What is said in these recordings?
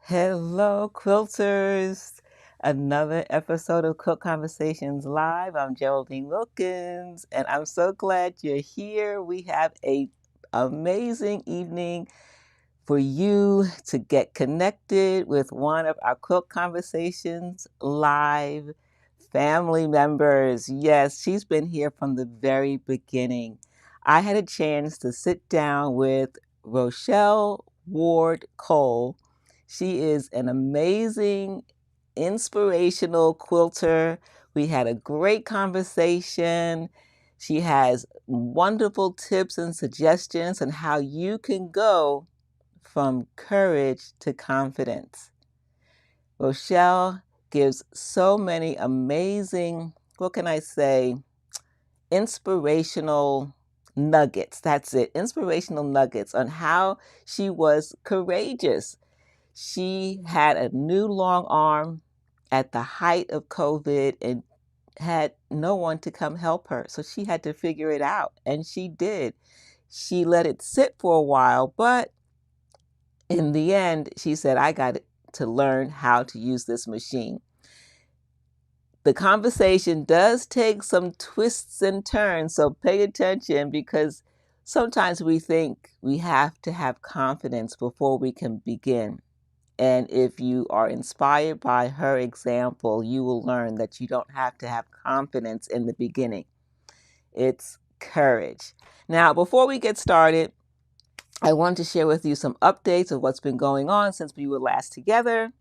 Hello, quilters. Another episode of Quilt Conversations Live. I'm Geraldine Wilkins, and I'm so glad you're here. We have a amazing evening for you to get connected with one of our Quilt Conversations Live family members. Yes, she's been here from the very beginning. I had a chance to sit down with Rochelle Ward Cole. She is an amazing, inspirational quilter. We had a great conversation. She has wonderful tips and suggestions on how you can go from courage to confidence. Rochelle gives so many amazing, what can I say, inspirational nuggets. That's it, inspirational nuggets on how she was courageous. She had a new long arm at the height of COVID and had no one to come help her. So she had to figure it out, and she did. She let it sit for a while, but in the end, she said, I got to learn how to use this machine. The conversation does take some twists and turns, so pay attention because sometimes we think we have to have confidence before we can begin. And if you are inspired by her example, you will learn that you don't have to have confidence in the beginning. It's courage. Now, before we get started, I want to share with you some updates of what's been going on since we were last together.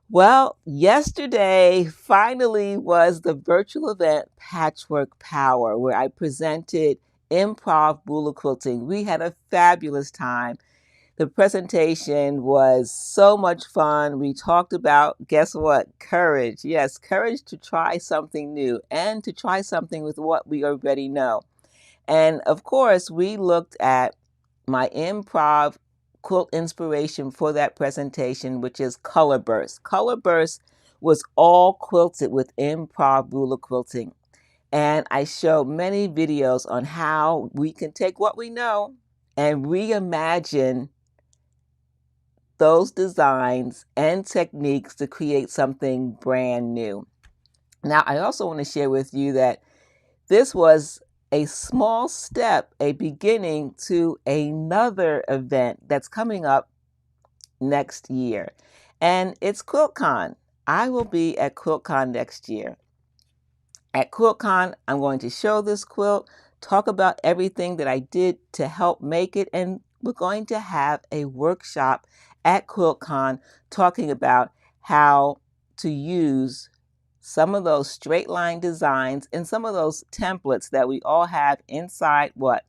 Well, yesterday finally was the virtual event Patchwork Power, where I presented improv ruler quilting. We had a fabulous time. The presentation was so much fun. We talked about, guess what? Courage. Yes, courage to try something new and to try something with what we already know. And of course, we looked at my improv quilt inspiration for that presentation, which is Color Burst. Color Burst was all quilted with improv ruler quilting. And I showed many videos on how we can take what we know and reimagine those designs and techniques to create something brand new. Now, I also want to share with you that this was a small step, a beginning to another event that's coming up next year. And it's QuiltCon. I will be at QuiltCon next year. At QuiltCon, I'm going to show this quilt, talk about everything that I did to help make it, and we're going to have a workshop at QuiltCon talking about how to use some of those straight line designs and some of those templates that we all have inside what?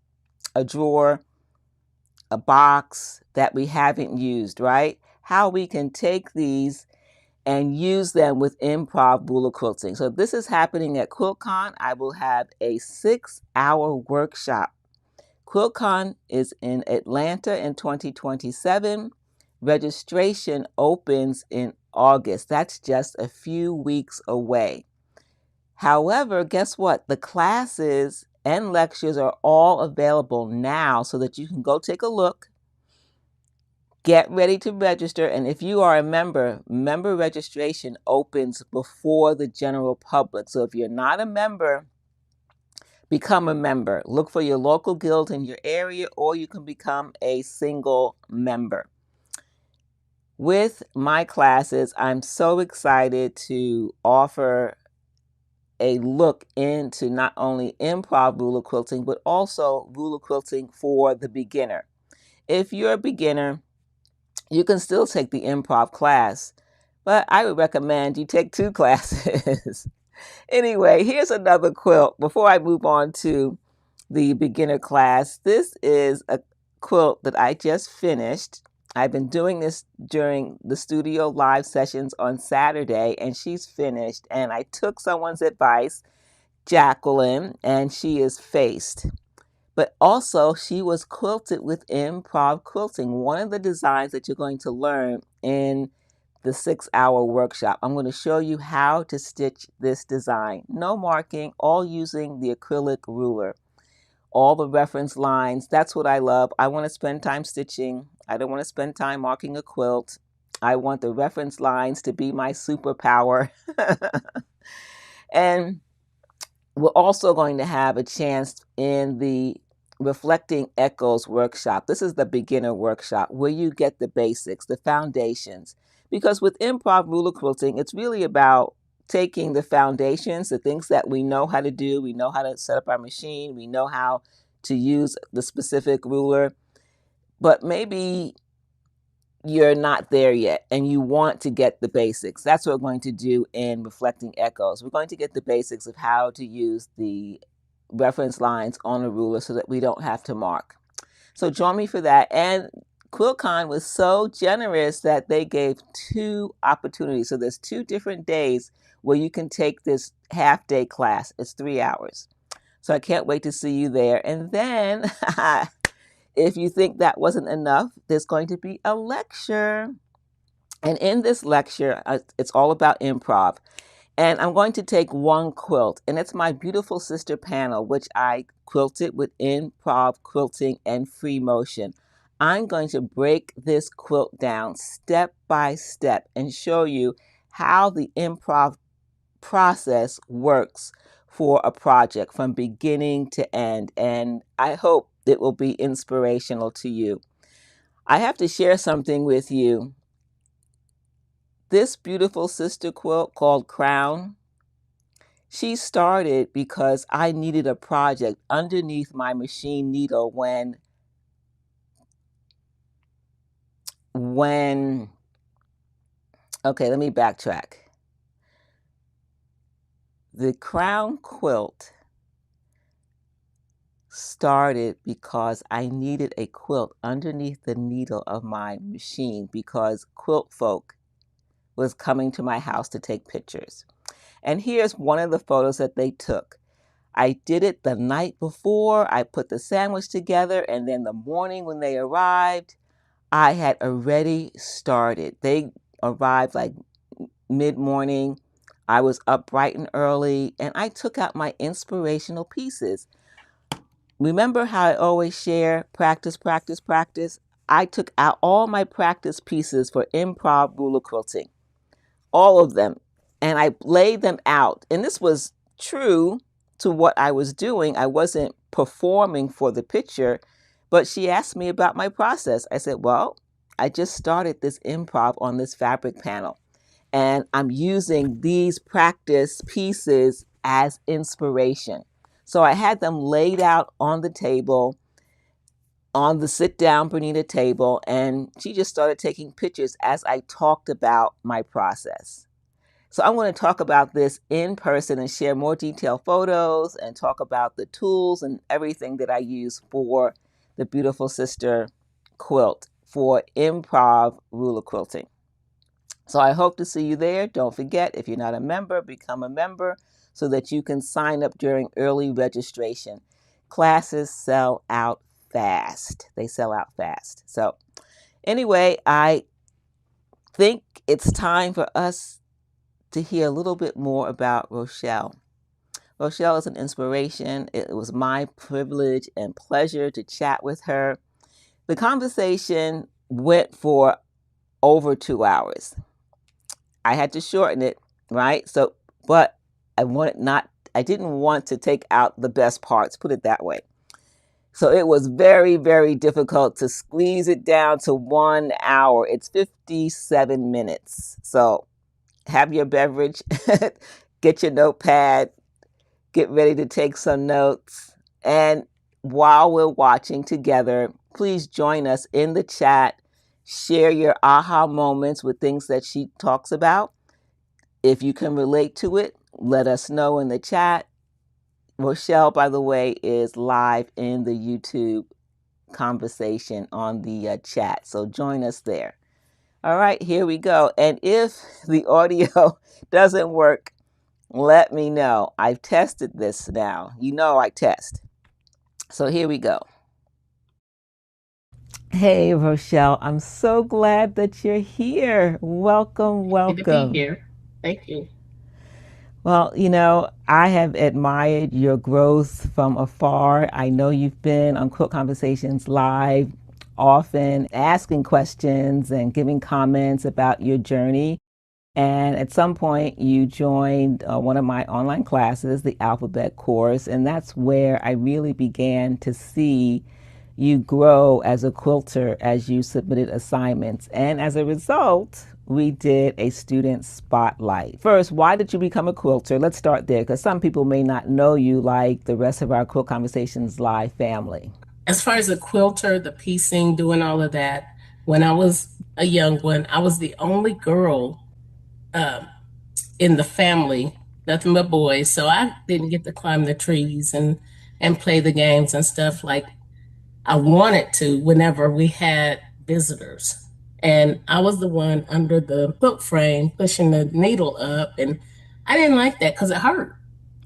A drawer, a box that we haven't used, right? How we can take these and use them with improv ruler quilting. So this is happening at QuiltCon. I will have a 6-hour workshop. QuiltCon is in Atlanta in 2027. Registration opens in August. That's just a few weeks away. However, guess what? The classes and lectures are all available now so that you can go take a look, get ready to register. And if you are a member, member registration opens before the general public. So if you're not a member, become a member. Look for your local guild in your area, or you can become a single member. With my classes, I'm so excited to offer a look into not only improv ruler quilting, but also ruler quilting for the beginner. If you're a beginner, you can still take the improv class, but I would recommend you take 2 classes. Anyway, here's another quilt before I move on to the beginner class. This is a quilt that I just finished. I've been doing this during the studio live sessions on Saturday, and she's finished. And I took someone's advice, Jacqueline, and she is faced. But also, she was quilted with improv quilting, one of the designs that you're going to learn in the 6-hour workshop. I'm going to show you how to stitch this design. No marking, all using the acrylic ruler. All the reference lines, that's what I love. I want to spend time stitching. I don't want to spend time marking a quilt. I want the reference lines to be my superpower. And we're also going to have a chance in the Reflecting Echoes workshop. This is the beginner workshop where you get the basics, the foundations. Because with improv ruler quilting, it's really about taking the foundations, the things that we know how to do. We know how to set up our machine. We know how to use the specific ruler. But maybe you're not there yet and you want to get the basics. That's what we're going to do in Reflecting Echoes. We're going to get the basics of how to use the reference lines on a ruler so that we don't have to mark. So join me for that. And QuiltCon was so generous that they gave 2 opportunities. So there's 2 different days where you can take this half-day class. It's 3 hours. So I can't wait to see you there. And then if you think that wasn't enough, there's going to be a lecture. And in this lecture, it's all about improv. And I'm going to take one quilt, and it's my beautiful sister panel, which I quilted with improv quilting and free motion. I'm going to break this quilt down step by step and show you how the improv process works for a project from beginning to end. And I hope it will be inspirational to you. I have to share something with you. This beautiful sister quilt called Crown, she started because I needed a project underneath my machine needle when okay, let me backtrack. The Crown quilt started because I needed a quilt underneath the needle of my machine because quilt folk was coming to my house to take pictures. And here's one of the photos that they took. I did it the night before. I put the sandwich together, and then the morning when they arrived, I had already started. They arrived like mid-morning. I was up bright and early, and I took out my inspirational pieces. Remember how I always share practice, practice, practice? I took out all my practice pieces for improv ruler quilting, all of them, and I laid them out. And this was true to what I was doing. I wasn't performing for the picture, but she asked me about my process. I said, well, I just started this improv on this fabric panel, and I'm using these practice pieces as inspiration. So I had them laid out on the table, on the sit-down Bernita table, and she just started taking pictures as I talked about my process. So I'm going to talk about this in person and share more detailed photos and talk about the tools and everything that I use for the beautiful sister quilt for improv ruler quilting. So I hope to see you there. Don't forget, if you're not a member, become a member so that you can sign up during early registration. Classes sell out fast. They sell out fast. So anyway, I think it's time for us to hear a little bit more about Rochelle. Rochelle is an inspiration. It was my privilege and pleasure to chat with her. The conversation went for over 2 hours. I had to shorten it, right? But I didn't want to take out the best parts, put it that way. So it was very, very difficult to squeeze it down to 1 hour. It's 57 minutes. So have your beverage, get your notepad, get ready to take some notes. And while we're watching together, please join us in the chat. Share your aha moments with things that she talks about. If you can relate to it, let us know in the chat. Rochelle, by the way, is live in the YouTube conversation on the chat. So join us there. All right, here we go. And if the audio doesn't work, let me know. I've tested this now. You know I test. So here we go. Hey, Rochelle, I'm so glad that you're here. Welcome, welcome. Good to be here. Thank you. Well, I have admired your growth from afar. I know you've been on Quilt Conversations Live often asking questions and giving comments about your journey. And at some point, you joined one of my online classes, the alphabet course, and that's where I really began to see you grow as a quilter as you submitted assignments. And as a result, we did a student spotlight. First, why did you become a quilter? Let's start there because some people may not know you like the rest of our Quilt Conversations Live family. As far as the quilter, the piecing, doing all of that, when I was a young one, I was the only girl um, in the family, nothing but boys. So I didn't get to climb the trees and play the games and stuff like I wanted to whenever we had visitors. And I was the one under the quilt frame pushing the needle up, and I didn't like that because it hurt.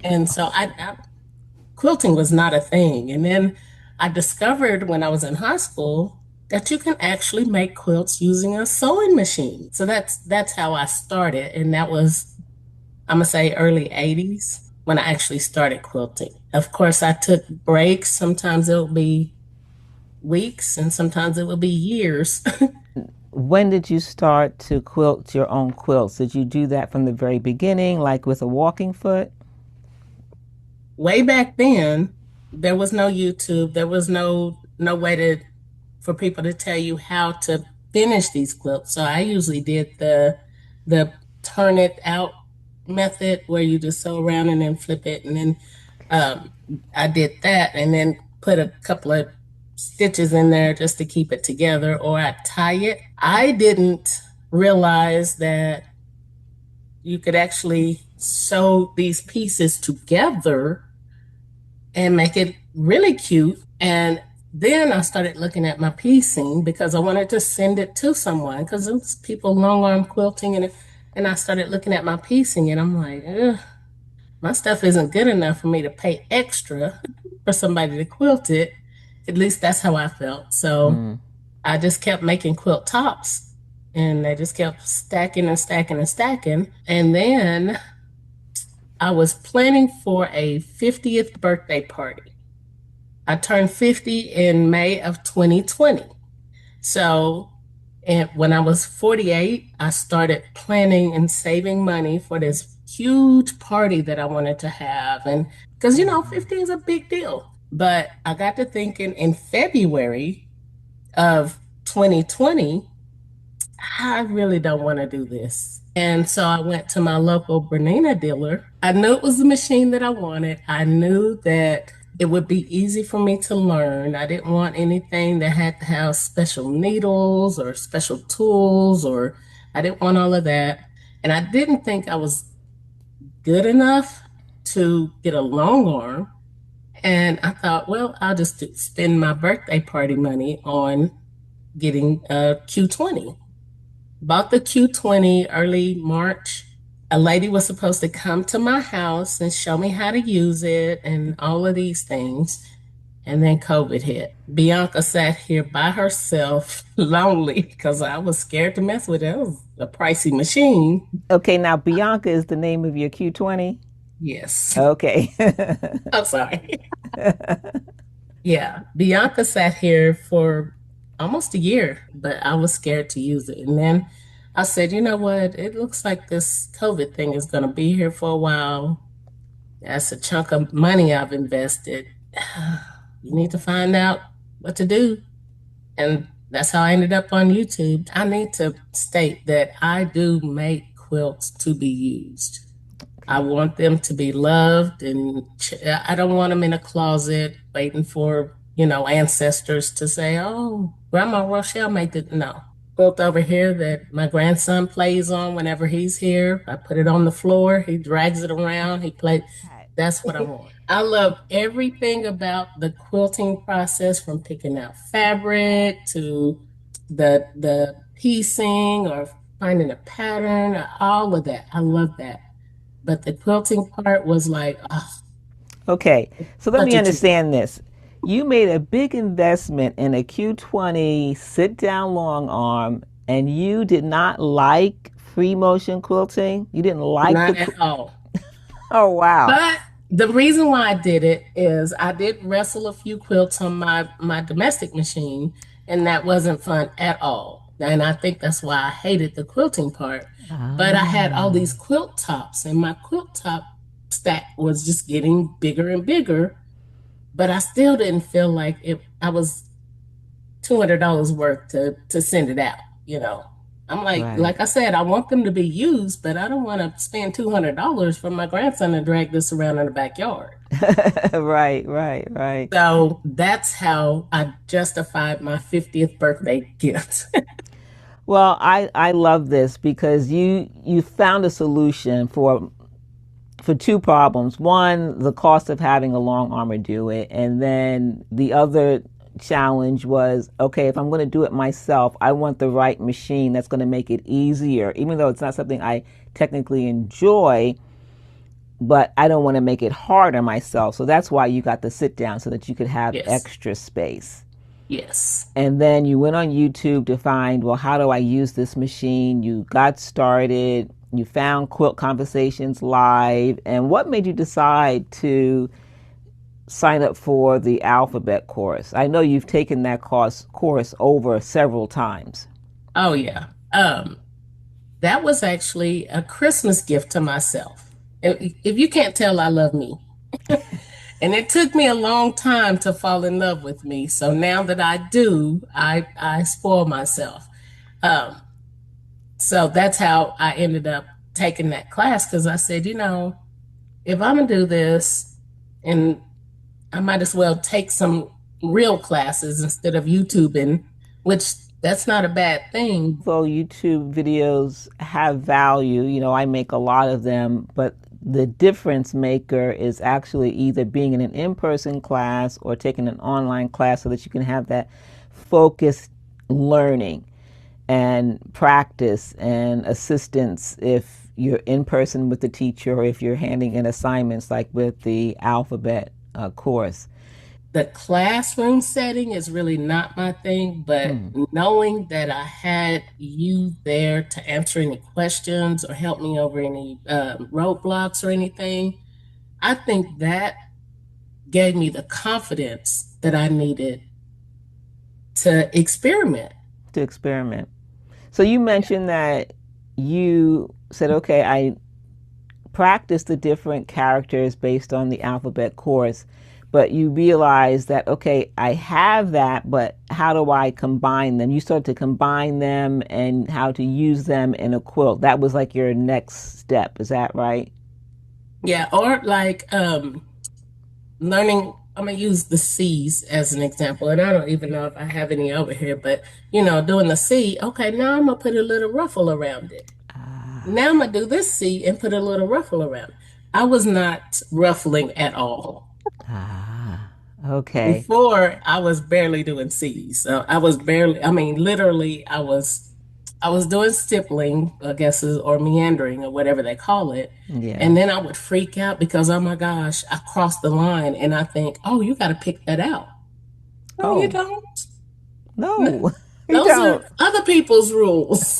And so I quilting was not a thing. And then I discovered when I was in high school that you can actually make quilts using a sewing machine. So that's how I started, and that was I'm gonna say early 80s when I actually started quilting. Of course, I took breaks. Sometimes it would be weeks and sometimes it would be years. When did you start to quilt your own quilts? Did you do that from the very beginning, like with a walking foot? Way back then, there was no YouTube. There was no way to for people to tell you how to finish these quilts. So I usually did the turn it out method where you just sew around and then flip it, and then um, I did that, and then put a couple of stitches in there just to keep it together, or I tie it. I didn't realize that you could actually sew these pieces together and make it really cute. And then I started looking at my piecing because I wanted to send it to someone because it was people long arm quilting, and I started looking at my piecing and I'm like, ugh, my stuff isn't good enough for me to pay extra for somebody to quilt it. At least that's how I felt. So Mm. I just kept making quilt tops and they just kept stacking and stacking and stacking. And then I was planning for a 50th birthday party. I turned 50 in May of 2020. So, and when I was 48, I started planning and saving money for this huge party that I wanted to have. And because, 50 is a big deal. But I got to thinking in February of 2020, I really don't want to do this. And so I went to my local Bernina dealer. I knew it was the machine that I wanted. I knew that it would be easy for me to learn. I didn't want anything that had to have special needles or special tools, or I didn't want all of that. And I didn't think I was good enough to get a long arm. And I thought, well, I'll just spend my birthday party money on getting a Q20. Bought the Q20 early March. A lady was supposed to come to my house and show me how to use it and all of these things. And then COVID hit. Bianca sat here by herself, lonely, because I was scared to mess with it. It was a pricey machine. Okay, now Bianca is the name of your Q20. Yes. Okay. I'm sorry. Yeah. Bianca sat here for almost a year, but I was scared to use it. And then I said, you know what? It looks like this COVID thing is going to be here for a while. That's a chunk of money I've invested. You need to find out what to do. And that's how I ended up on YouTube. I need to state that I do make quilts to be used. I Okay. want them to be loved, and I don't want them in a closet waiting for, ancestors to say, oh, Grandma Rochelle made it. No. Quilt over here that my grandson plays on whenever he's here. I put it on the floor. He drags it around. He plays. That's what I want. I love everything about the quilting process from picking out fabric to the piecing or finding a pattern, all of that. I love that. But the quilting part was like, oh, Okay, so let such me a treat. understand this. You made a big investment in a Q20 sit down long arm, and you did not like free motion quilting? You didn't like Not the. at all. Oh, wow. But the reason why I did it is I did wrestle a few quilts on my domestic machine, And that wasn't fun at all. And I think that's why I hated the quilting part. But I had all Ah, these quilt tops, and my quilt top stack was just getting bigger and bigger. But I still didn't feel like it. I was $200 worth to send it out. You know, I'm right. like I said, I want them to be used, but I don't want to spend $200 for my grandson to drag this around in the backyard. Right, right, right. So that's how I justified my 50th birthday gift. Well, I love this because you found a solution for two problems. One, the cost of having a long armor do it, and then the other challenge was, okay, if I'm going to do it myself, I want the right machine that's going to make it easier, even though it's not something I technically enjoy, but I don't want to make it harder myself. So that's why you got the sit down so that you could have Yes. extra space. Yes. And then you went on YouTube to find, well, how do I use this machine? You got started, you found Quilt Conversations Live. And what made you decide to sign up for the alphabet course? I know you've taken that course over several times. Oh yeah. That was actually a Christmas gift to myself. If you can't tell, I love me. And it took me a long time to fall in love with me. So now that I do, I spoil myself. Um, so that's how I ended up taking that class because I said, if I'm gonna do this, and I might as well take some real classes instead of YouTubing, which that's not a bad thing. Though YouTube videos have value, I make a lot of them, but the difference maker is actually either being in an in-person class or taking an online class so that you can have that focused learning and practice and assistance if you're in person with the teacher or if you're handing in assignments like with the alphabet course. The classroom setting is really not my thing, but Hmm. knowing that I had you there to answer any questions or help me over any roadblocks or anything, I think that gave me the confidence that I needed to experiment. To experiment. So you mentioned that you said, okay, I practice the different characters based on the alphabet course, but you realize that, okay, I have that, but how do I combine them? You start to combine them and how to use them in a quilt. That was like your next step. Is that right? Yeah, or like learning. I'm gonna use the C's as an example, and I don't even know if I have any over here, but doing the C. Okay, now I'm gonna put a little ruffle around it. Ah, Now I'm gonna do this C and put a little ruffle around it. I was not ruffling at all. ah, okay. Before I was barely doing C's. So I was barely, I mean, literally, I was doing stippling, I guess, or meandering or whatever they call it. Yeah. And then I would freak out because, oh my gosh, I crossed the line. And I think, oh, you got to pick that out. No, you Oh, don't. no, you Those are don't. other people's rules.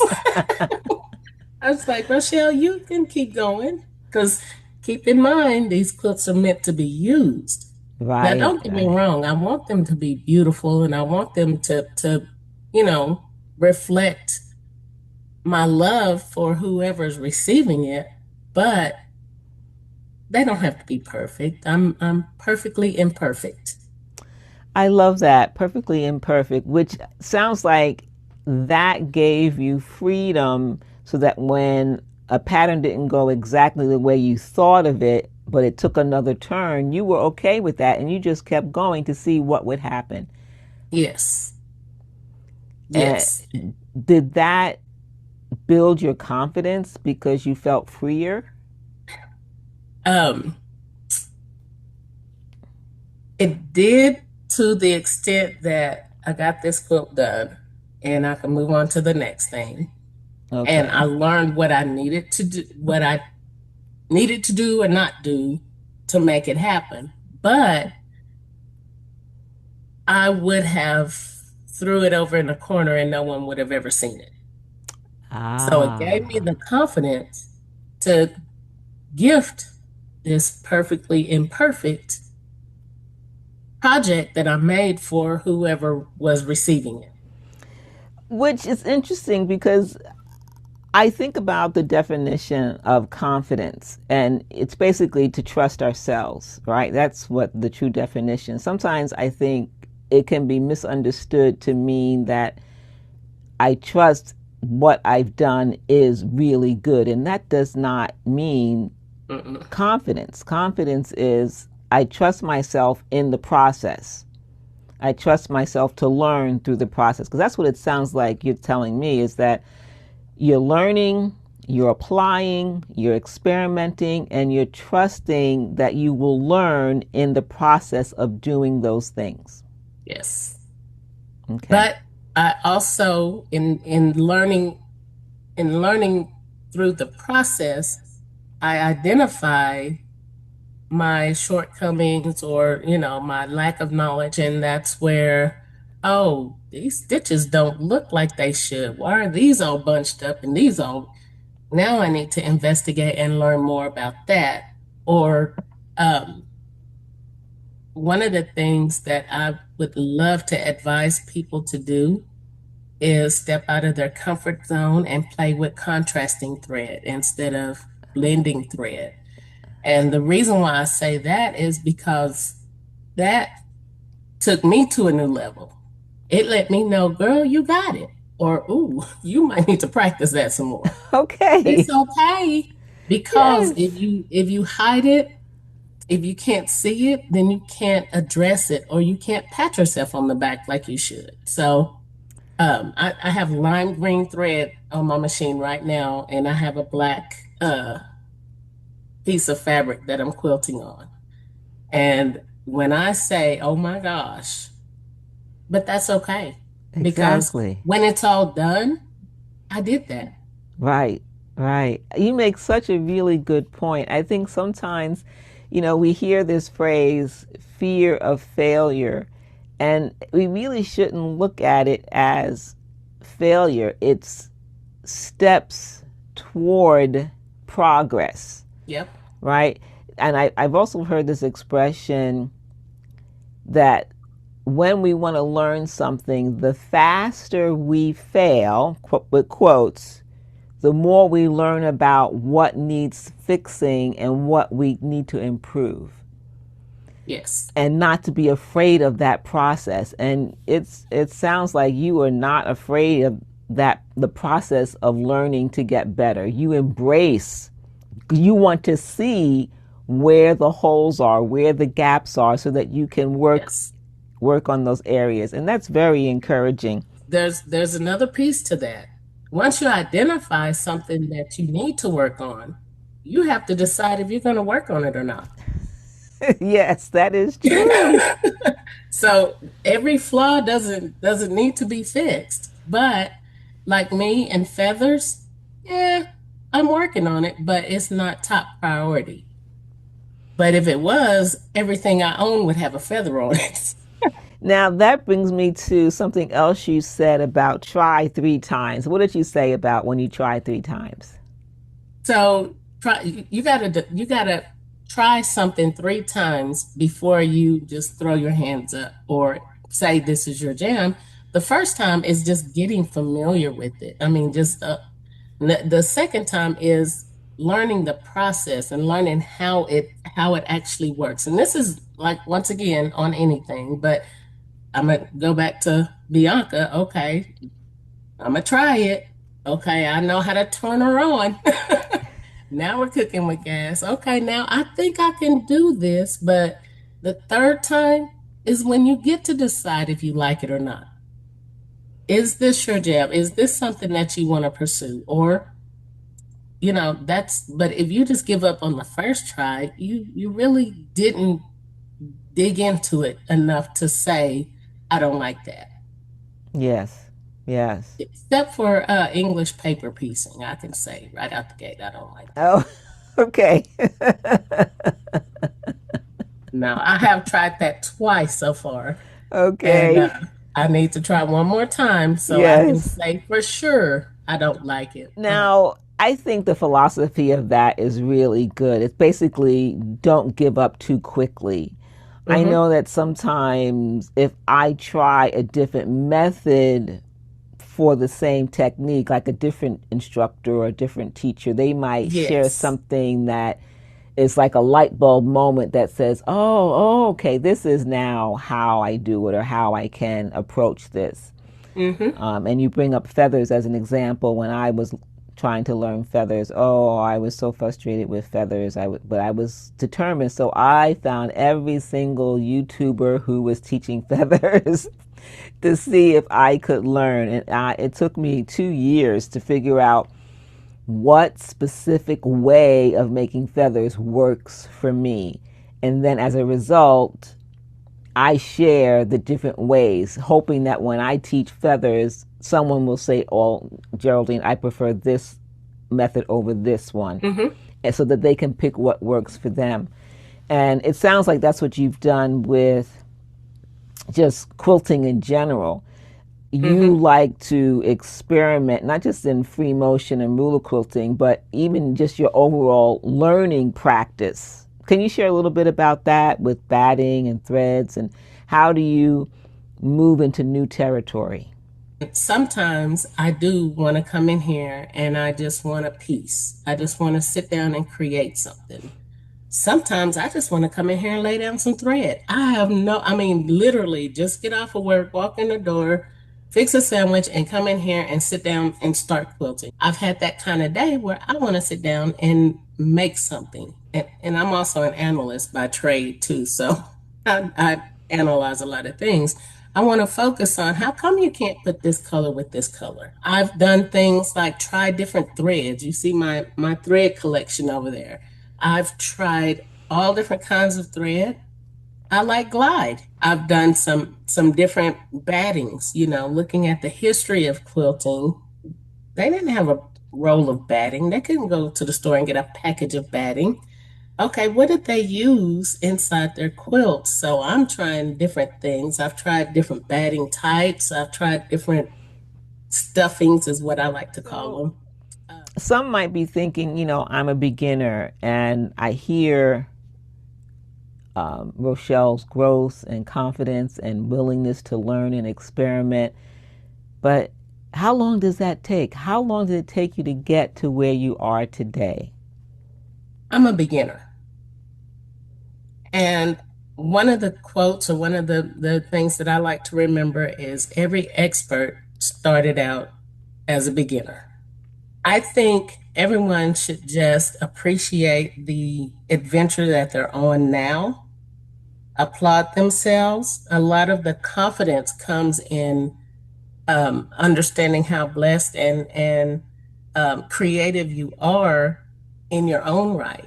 I was like, Rochelle, you can keep going because keep in mind, these quilts are meant to be used. Now, Right, don't get me right. wrong. I want them to be beautiful and I want them to you know, reflect my love for whoever's receiving it, but they don't have to be perfect. I'm perfectly imperfect. I love that. Perfectly imperfect, which sounds like that gave you freedom so that when a pattern didn't go exactly the way you thought of it, but it took another turn, you were okay with that and you just kept going to see what would happen. Yes. And Yes. did that build your confidence because you felt freer? Um, it did to the extent that I got this quilt done and I can move on to the next thing. And I Okay. learned what I needed to do, what I needed to do or not do to make it happen. But I would have threw it over in the corner and no one would have ever seen it. So it gave me Ah, the confidence to gift this perfectly imperfect project that I made for whoever was receiving it. Which is interesting because I think about the definition of confidence, and it's basically to trust ourselves, right? That's what the true definition. Sometimes I think it can be misunderstood to mean that I trust what I've done is really good, and that does not mean Mm-mm. confidence. Confidence is I trust myself in the process. I trust myself to learn through the process, because that's what it sounds like you're telling me, is that you're learning, you're applying, you're experimenting, and you're trusting that you will learn in the process of doing those things. Yes. Okay. But I also in learning through the process, I identify my shortcomings or, my lack of knowledge. And that's where, oh, these stitches don't look like they should. Why are these all bunched up and these all? Now I need to investigate and learn more about that. Or um, one of the things that I would love to advise people to do is step out of their comfort zone and play with contrasting thread instead of blending thread. And the reason why I say that is because that took me to a new level. It let me know, girl, you got it. Or, ooh, you might need to practice that some more. It's Okay. okay because if Yes. you hide it, if you can't see it, then you can't address it or you can't pat yourself on the back like you should. So I have lime green thread on my machine right now, and I have a black piece of fabric that I'm quilting on. And when I say, oh my gosh, but that's okay because Exactly. when it's all done, I did that. Right, right. You make such a really good point. I think sometimes, we hear this phrase, fear of failure, and we really shouldn't look at it as failure. It's steps toward progress, Yep. right? And I've also heard this expression that when we want to learn something, the faster we fail, with quotes, the more we learn about what needs fixing and what we need to improve, Yes. and not to be afraid of that process. And it sounds like you are not afraid of that, the process of learning to get better. You embrace, you want to see where the holes are, where the gaps are, so that you can Yes. work on those areas. And that's very encouraging. There's another piece to that. Once you identify something that you need to work on, you have to decide if you're going to work on it or not. Yes, that is true. So every flaw doesn't need to be fixed. But like me and feathers, yeah, I'm working on it, but it's not top priority. But if it was, everything I own would have a feather on it. Now that brings me to something else you said about try 3 times. What did you say about when you try 3 times? So you gotta try something 3 times before you just throw your hands up or say this is your jam. The first time is just getting familiar with it. I mean, just the second time is learning the process and learning how it actually works. And this is like once again on anything, but I'm gonna go back to Bianca. Okay, I'm gonna try it. Okay, I know how to turn her on. Now we're cooking with gas. Okay, now I think I can do this, but the third time is when you get to decide if you like it or not. Is this your jam? Is this something that you want to pursue? Or, but if you just give up on the first try, you really didn't dig into it enough to say, I don't like that. Yes, yes. Except for English paper piecing, I can say right out the gate, I don't like that. Oh, okay. Now, I have tried that twice so far, and Okay. I need to try one more time so I can Yes. say for sure I don't like it. Now, I think the philosophy of that is really good. It's basically don't give up too quickly. I know Mhm. that sometimes if I try a different method for the same technique, like a different instructor or a different teacher, they might share Yes. something that is like a light bulb moment that says, okay, this is now how I do it or how I can approach this. Mm-hmm. And you bring up feathers as an example. When I was trying to learn feathers, oh, I was so frustrated with feathers. But I was determined, so I found every single YouTuber who was teaching feathers to see if I could learn. And it took me 2 years to figure out what specific way of making feathers works for me. And then as a result, I share the different ways, hoping that when I teach feathers, someone will say, "Oh, Geraldine, I prefer this method over this one," Mm-hmm. and so that they can pick what works for them. And it sounds like that's what you've done with just quilting in general. You Mm-hmm. like to experiment, not just in free motion and ruler quilting, but even just your overall learning practice. Can you share a little bit about that with batting and threads, and how do you move into new territory? Sometimes I do want to come in here and I just want a piece. I just want to sit down and create something. Sometimes I just want to come in here and lay down some thread. I mean, literally just get off of work, walk in the door, fix a sandwich, and come in here and sit down and start quilting. I've had that kind of day where I want to sit down and make something. And I'm also an analyst by trade too. So I analyze a lot of things. I want to focus on how come you can't put this color with this color. I've done things like try different threads. You see my thread collection over there. I've tried all different kinds of thread. I like glide. I've done some different battings, looking at the history of quilting. They didn't have a roll of batting. They couldn't go to the store and get a package of batting. Okay, what did they use inside their quilts? So I'm trying different things. I've tried different batting types. I've tried different stuffings, is what I like to call So them. some might be thinking, I'm a beginner, and I hear Rochelle's growth and confidence and willingness to learn and experiment. But how long does that take? How long did it take you to get to where you are today? I'm a beginner. And one of the quotes or one of the things that I like to remember is every expert started out as a beginner. I think everyone should just appreciate the adventure that they're on now, applaud themselves. A lot of the confidence comes in understanding how blessed and creative you are in your own right.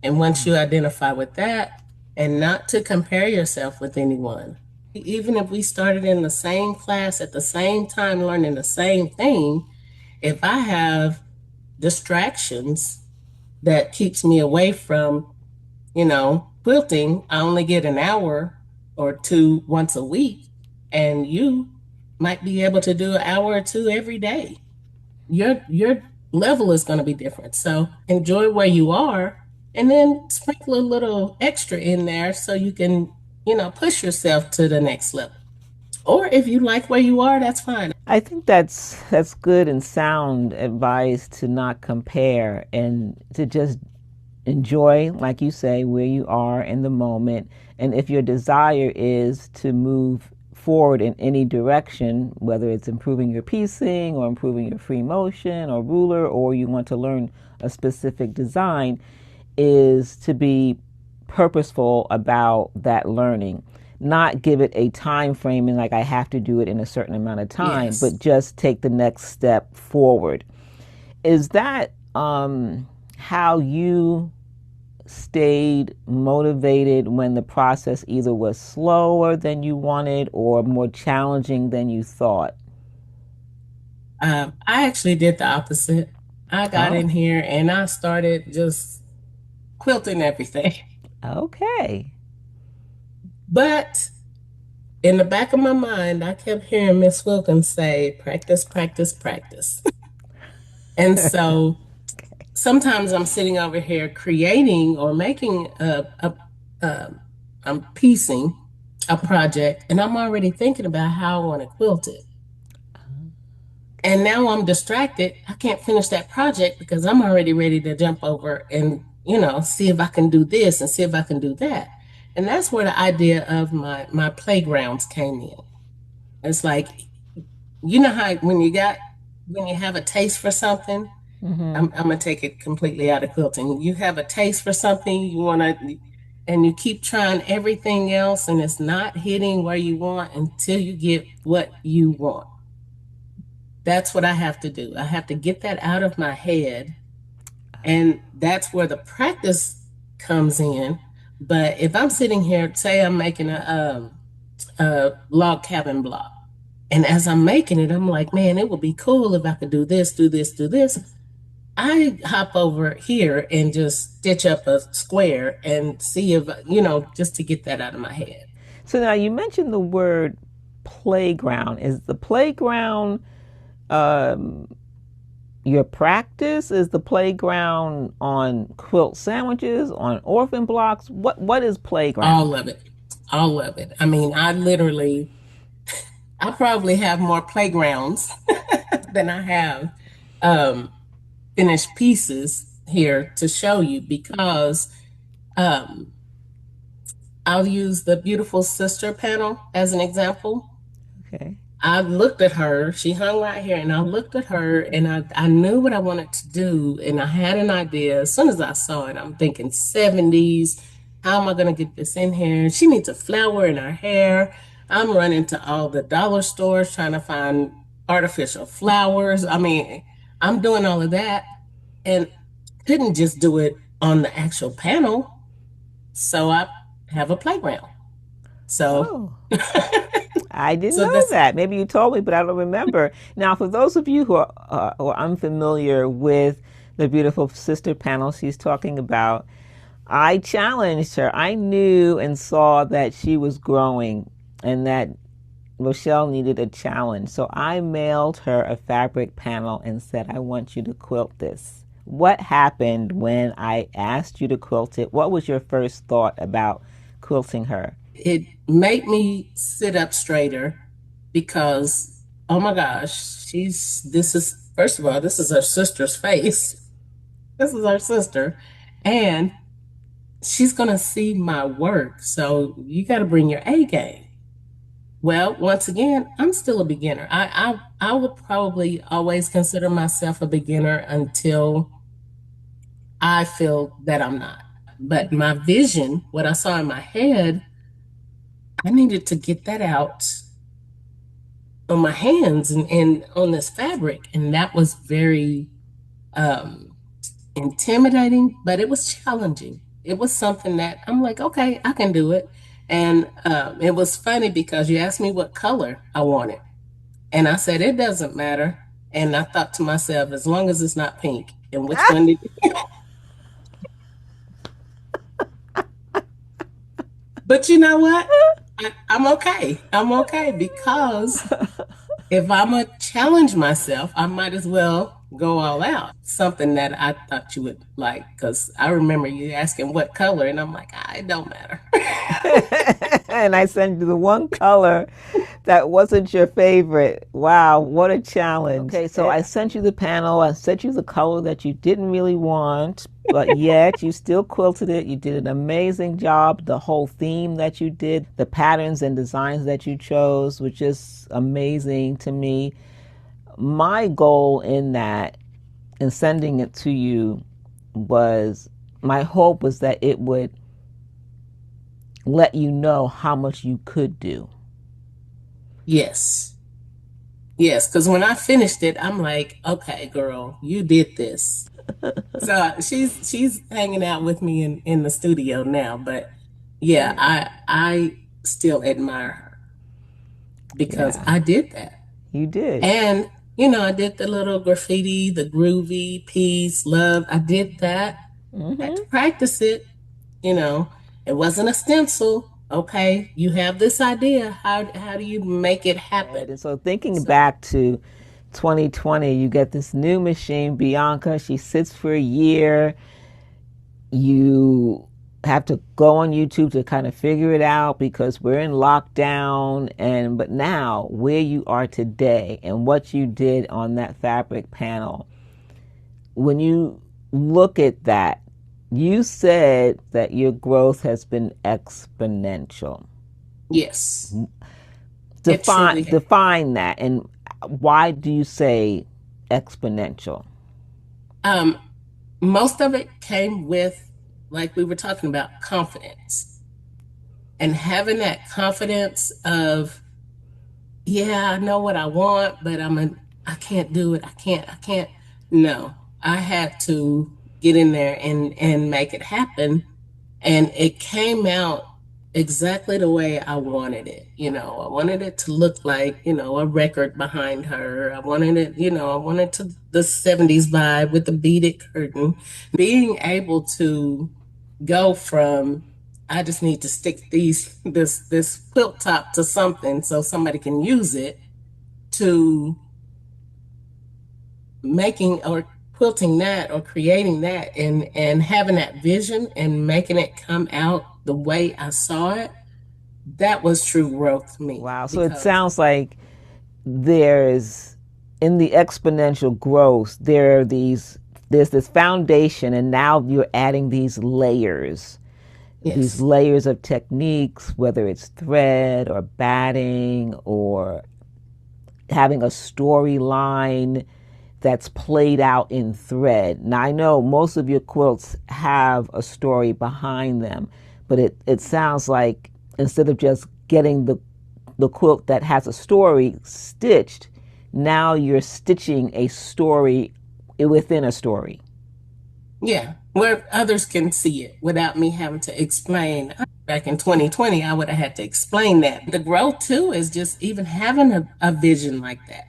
And once you identify with that, and not to compare yourself with anyone, even if we started in the same class at the same time learning the same thing, if I have distractions that keeps me away from, quilting, I only get an hour or two once a week, and you might be able to do an hour or two every day. Your level is going to be different. So enjoy where you are and then sprinkle a little extra in there so you can, push yourself to the next level. Or if you like where you are, that's fine. I think that's good and sound advice, to not compare and to just enjoy, like you say, where you are in the moment. And if your desire is to move forward in any direction, whether it's improving your piecing or improving your free motion or ruler, or you want to learn a specific design, is to be purposeful about that learning. Not give it a time frame and like I have to do it in a certain amount of time, Yes. but just take the next step forward. Is that how you stayed motivated when the process either was slower than you wanted or more challenging than you thought? I actually did the opposite. I got Oh, in here and I started just quilting everything. okay. But in the back of my mind, I kept hearing Miss Wilkins say, practice, practice, practice. And so sometimes I'm sitting over here creating or making I'm piecing a project and I'm already thinking about how I want to quilt it. And now I'm distracted. I can't finish that project because I'm already ready to jump over and, see if I can do this and see if I can do that. And that's where the idea of my playgrounds came in. It's like, how when you have a taste for something, Mm-hmm. I'm gonna take it completely out of quilting. You have a taste for something, and you keep trying everything else, and it's not hitting where you want until you get what you want. That's what I have to do. I have to get that out of my head, and that's where the practice comes in. But if I'm sitting here, say I'm making a log cabin block, and as I'm making it, I'm like, man, it would be cool if I could do this, do this, do this. I hop over here and just stitch up a square and see if, just to get that out of my head. So now you mentioned the word playground. Is the playground um, your practice? Is the playground on quilt sandwiches, on orphan blocks? What is playground? All of it. All of it. I mean, I probably have more playgrounds than I have um, finished pieces here to show you because um, I'll use the Beautiful Sister panel as an example. Okay. I looked at her, she hung right here, and I looked at her and I knew what I wanted to do. And I had an idea. As soon as I saw it, I'm thinking 70s. How am I going to get this in here? She needs a flower in her hair. I'm running to all the dollar stores trying to find artificial flowers. I mean, I'm doing all of that and couldn't just do it on the actual panel. So I have a playground. So, Oh, I didn't so know this, that. Maybe you told me, but I don't remember. Now, for those of you who are unfamiliar with the beautiful sister panel she's talking about, I challenged her. I knew and saw that she was growing and that Rochelle needed a challenge. So I mailed her a fabric panel and said, I want you to quilt this. What happened when I asked you to quilt it? What was your first thought about quilting her? it made me sit up straighter because oh my gosh, this is first of all, this is her sister's face. This is her sister. And she's gonna see my work. So you gotta bring your A game. Well, once again, I'm still a beginner. I would probably always consider myself a beginner until I feel that I'm not. But my vision, what I saw in my head, I needed to get that out on my hands and on this fabric. And that was very um, intimidating, but it was challenging. It was something that I'm like, okay, I can do it. And it was funny because you asked me what color I wanted. And I said, it doesn't matter. And I thought to myself, as long as it's not pink, and which one did you? But you know what? I'm okay. I'm okay because if I'm gonna challenge myself, I might as well go all out. Something that I thought you would like, because I remember you asking what color, and I'm like, it don't matter. And I sent you the one color that wasn't your favorite. Wow, what a challenge. Okay, so I sent you the panel. I sent you the color that you didn't really want, but yet you still quilted it. You did an amazing job. The whole theme that you did, the patterns and designs that you chose, was just amazing to me. My goal in that, in sending it to you, was my hope was that it would let you know how much you could do. Yes. Yes, because when I finished it, I'm like, okay, girl, you did this. So she's hanging out with me in the studio now, but yeah, I still admire her because Yeah, I did that. you did. And I did the little graffiti, the groovy piece, love. I did that. Had to Mm-hmm. practice it. You know, it wasn't a stencil. Okay, you have this idea. How do you make it happen? And so thinking So back to 2020, you get this new machine, Bianca. She sits for a year. You have to go on YouTube to kind of figure it out because we're in lockdown. And but now where you are today and what you did on that fabric panel, when you look at that, you said that your growth has been exponential. Yes, it Define truly has. define that, and why do you say exponential? Um, Most of it came with, like we were talking about, confidence and having that confidence of, yeah, I know what I want, but I can't do it. I can't. No, I had to get in there and make it happen. And it came out exactly the way I wanted it. I wanted it to look like, a record behind her. I wanted it, I wanted to the 70s vibe with the beaded curtain. Being able to go from I just need to stick this quilt top to something so somebody can use it to making or quilting that or creating that and having that vision and making it come out the way I saw it, that was true growth to me Wow. So it because sounds like there's in the exponential growth, there's this foundation, and now you're adding these yes, layers of techniques, whether it's thread or batting or having a storyline that's played out in thread. Now, I know most of your quilts have a story behind them, but it sounds like instead of just getting the quilt that has a story stitched, now you're stitching a story within a story. yeah, where others can see it without me having to explain. Back in 2020, I would have had to explain that. The growth too is just even having a vision like that,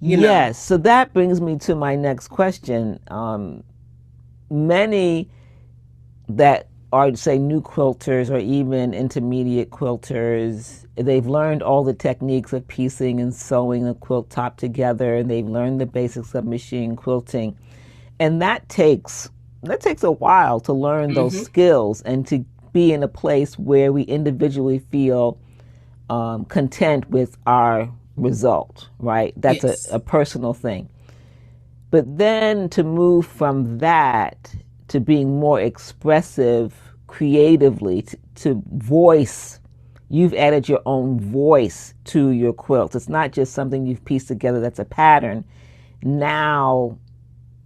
you know. Yes, so that brings me to my next question. Many that are, say, new quilters or even intermediate quilters, they've learned all the techniques of piecing and sewing a quilt top together, and they've learned the basics of machine quilting. And that takes a while to learn those Hmm. skills and to be in a place where we individually feel content with our result, right? That's a Yes, personal thing. But then to move from that to being more expressive creatively, to voice, you've added your own voice to your quilt. It's not just something you've pieced together that's a pattern. Now,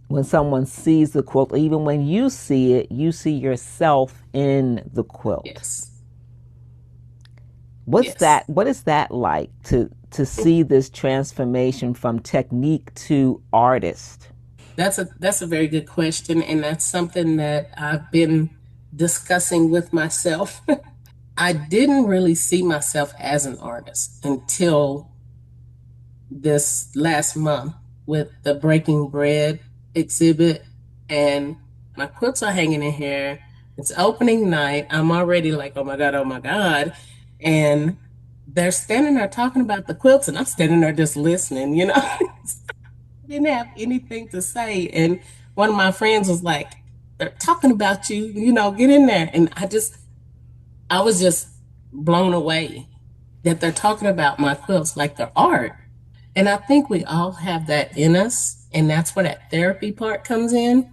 when someone sees the quilt, or even when you see it, you see yourself in the quilt. yes, What's yes. that? What is that like to see this transformation from technique to artist? That's a very good question, and that's something that I've been discussing with myself. I didn't really see myself as an artist until this last month with the Breaking Bread exhibit, and my quilts are hanging in here. It's opening night. I'm already like, oh my God, oh my God. And they're standing there talking about the quilts, and I'm standing there just listening. Didn't have anything to say. And one of my friends was like, they're talking about you, get in there. And I was just blown away that they're talking about my quilts like they're art. And I think we all have that in us. And that's where that therapy part comes in.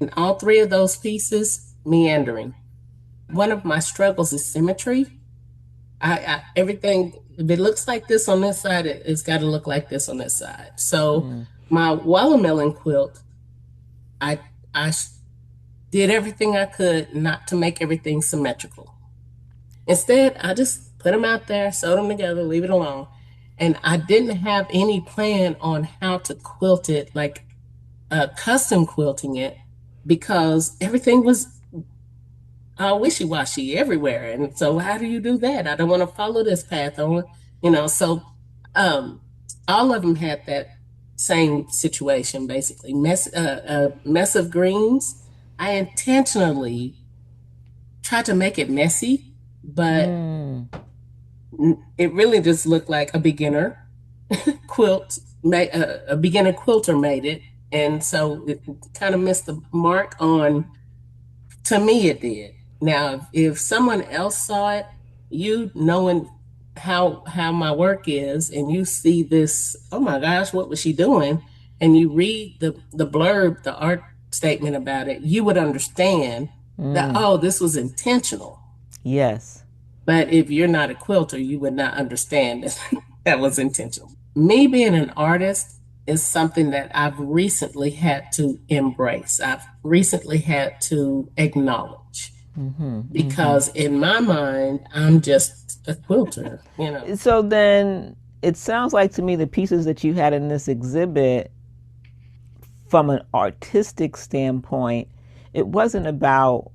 And all three of those pieces meandering. One of my struggles is symmetry. Everything, if it looks like this on this side, it's got to look like this on this side. So Mm. my watermelon quilt, I I did everything I could not to make everything symmetrical. Instead, I just put them out there, sewed them together, leave it alone. And I didn't have any plan on how to quilt it, like custom quilting it, because everything was wishy-washy everywhere. And so how do you do that? I don't want to follow this path. So um, all of them had that same situation, basically. A mess of greens. I intentionally tried to make it messy, but Mm. it really just looked like a beginner quilt, a beginner quilter made it. And so it kind of missed the mark on To me, it did. Now, if someone else saw it, you knowing how my work is, and you see this, oh my gosh, what was she doing? And you read the blurb, the art statement about it, you would understand that, Mm, oh, this was intentional. yes. But if you're not a quilter, you would not understand that that was intentional. Me being an artist is something that I've recently had to embrace. I've recently had to acknowledge Mm-hmm, mm-hmm. because in my mind, I'm just a quilter. So then it sounds like to me the pieces that you had in this exhibit, from an artistic standpoint, it wasn't about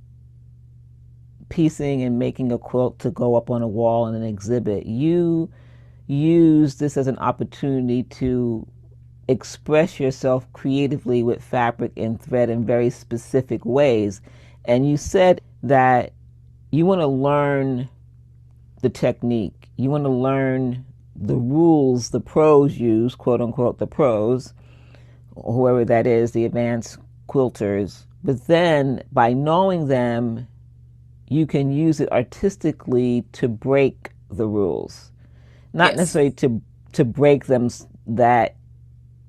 piecing and making a quilt to go up on a wall in an exhibit. You use this as an opportunity to express yourself creatively with fabric and thread in very specific ways. And you said that you want to learn the technique, you want to learn the rules the pros use, quote unquote, the pros, whoever that is, the advanced quilters. But then by knowing them, you can use it artistically to break the rules, not Yes, necessarily to break them that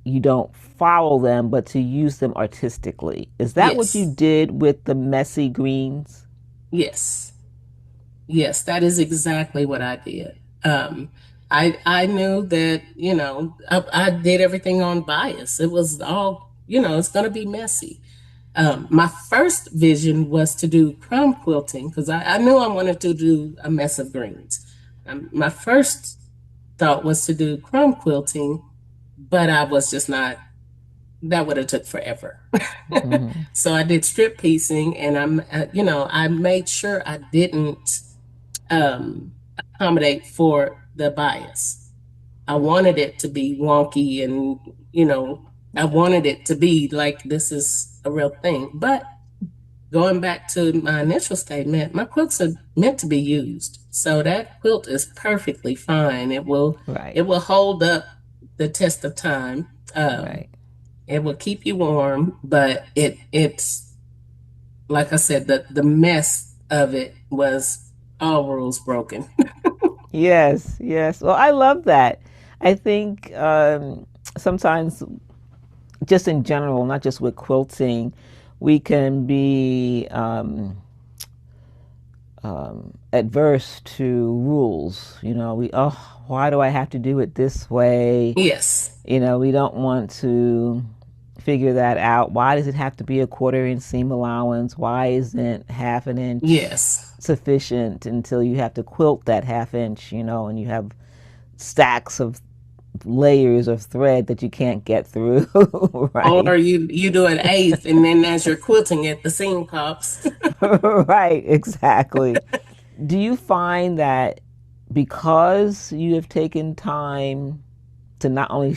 you don't follow them, but to use them artistically. Is that what you yes, did with the messy greens? yes, yes. That is exactly what I did. I knew that I did everything on bias. It was all it's going to be messy. My first vision was to do crumb quilting because I knew I wanted to do a mess of greens. My first thought was to do crumb quilting, but I was just not. That would have took forever. Mm-hmm. So I did strip piecing, and I made sure I didn't accommodate for the bias. I wanted it to be wonky, and I wanted it to be like this is a real thing. But going back to my initial statement, my quilts are meant to be used. So that quilt is perfectly fine. It will Right, it will hold up the test of time. right. It will keep you warm, but it's like I said, the mess of it was all rules broken. Yes, yes. Well, I love that. I think sometimes, just in general, not just with quilting, we can be adverse to rules. Why do I have to do it this way? Yes, We don't want to figure that out. Why does it have to be a 1/4 inch seam allowance? Why isn't 1/2 inch yes, sufficient until you have to quilt that 1/2 inch, and you have stacks of layers of thread that you can't get through, right? or you do an eighth, and then as you're quilting it, the seam pops. Right, exactly. Do you find that because you have taken time to not only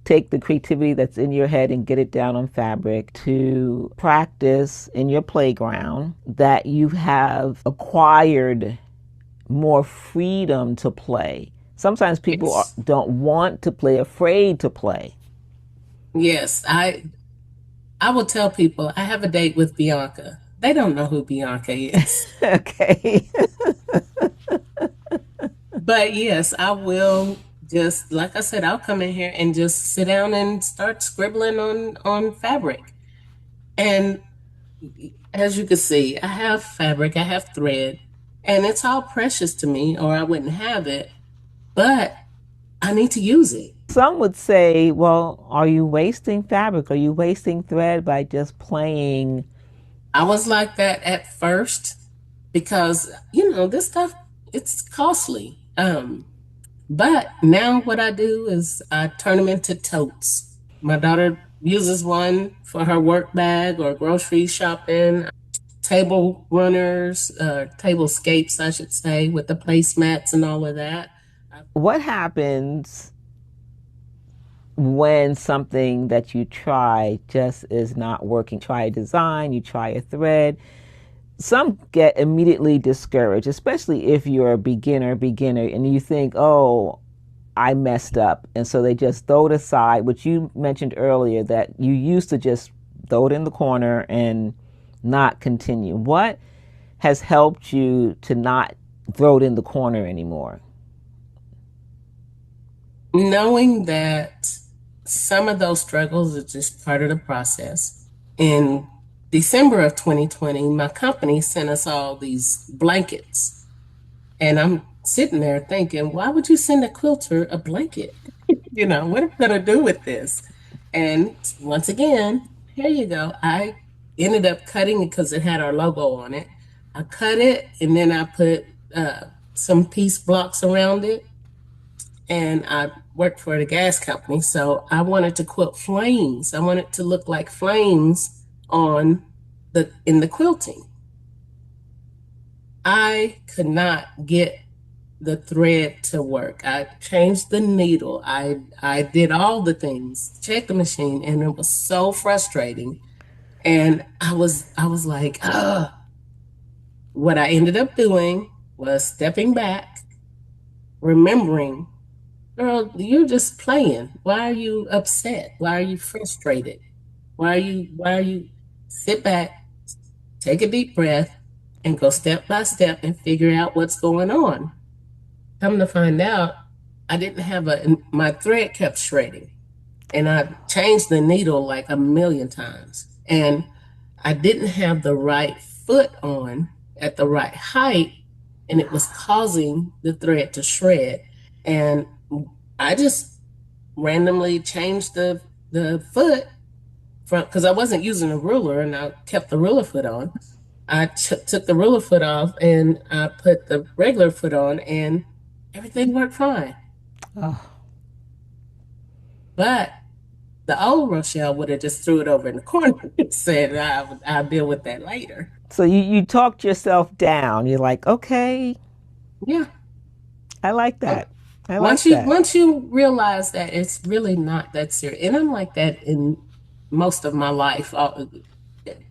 take the creativity that's in your head and get it down on fabric, to practice in your playground, that you have acquired more freedom to play? Sometimes people Yes, don't want to play, afraid to play. yes. I will tell people I have a date with Bianca. They don't know who Bianca is. Okay. But yes, I will just like I said, I'll come in here and just sit down and start scribbling on fabric. And as you can see, I have fabric, I have thread, and it's all precious to me, or I wouldn't have it, but I need to use it. Some would say, well, are you wasting fabric? Are you wasting thread by just playing? I was like that at first because, this stuff it's costly. But now what I do is I turn them into totes. My daughter uses one for her work bag or grocery shopping, table runners, table scapes, I should say, with the placemats and all of that. What happens when something that you try just is not working? Try a design, you try a thread. Some get immediately discouraged, especially if you're a beginner, and you think, oh, I messed up. And so they just throw it aside, which you mentioned earlier that you used to just throw it in the corner and not continue? What has helped you to not throw it in the corner anymore? Knowing that some of those struggles are just part of the process. In December of 2020, my company sent us all these blankets. And I'm sitting there thinking, why would you send a quilter a blanket? What am I going to do with this? And once again, here you go. I ended up cutting it because it had our logo on it. I cut it and then I put some piece blocks around it. And I worked for the gas company. So I wanted to quilt flames. I wanted to look like flames on in the quilting. I could not get the thread to work. I changed the needle. I did all the things, checked the machine, and it was so frustrating. And I was like, what I ended up doing was stepping back, remembering, girl, you're just playing. Why are you upset? Why are you frustrated? Why are you sit back, take a deep breath, and go step by step and figure out what's going on. Come to find out, I didn't have my thread kept shredding, and I changed the needle like a million times. And I didn't have the right foot on at the right height, and it was causing the thread to shred. And I just randomly changed the foot from, because I wasn't using a ruler and I kept the ruler foot on. I took the ruler foot off and I put the regular foot on, and everything worked fine. Oh. But the old Rochelle would have just threw it over in the corner and said, I'll deal with that later. So you talked yourself down. You're like, okay, Yeah. I like Um, that. I Once like you that. once you realize that it's really not that serious, and I'm like that in most of my life.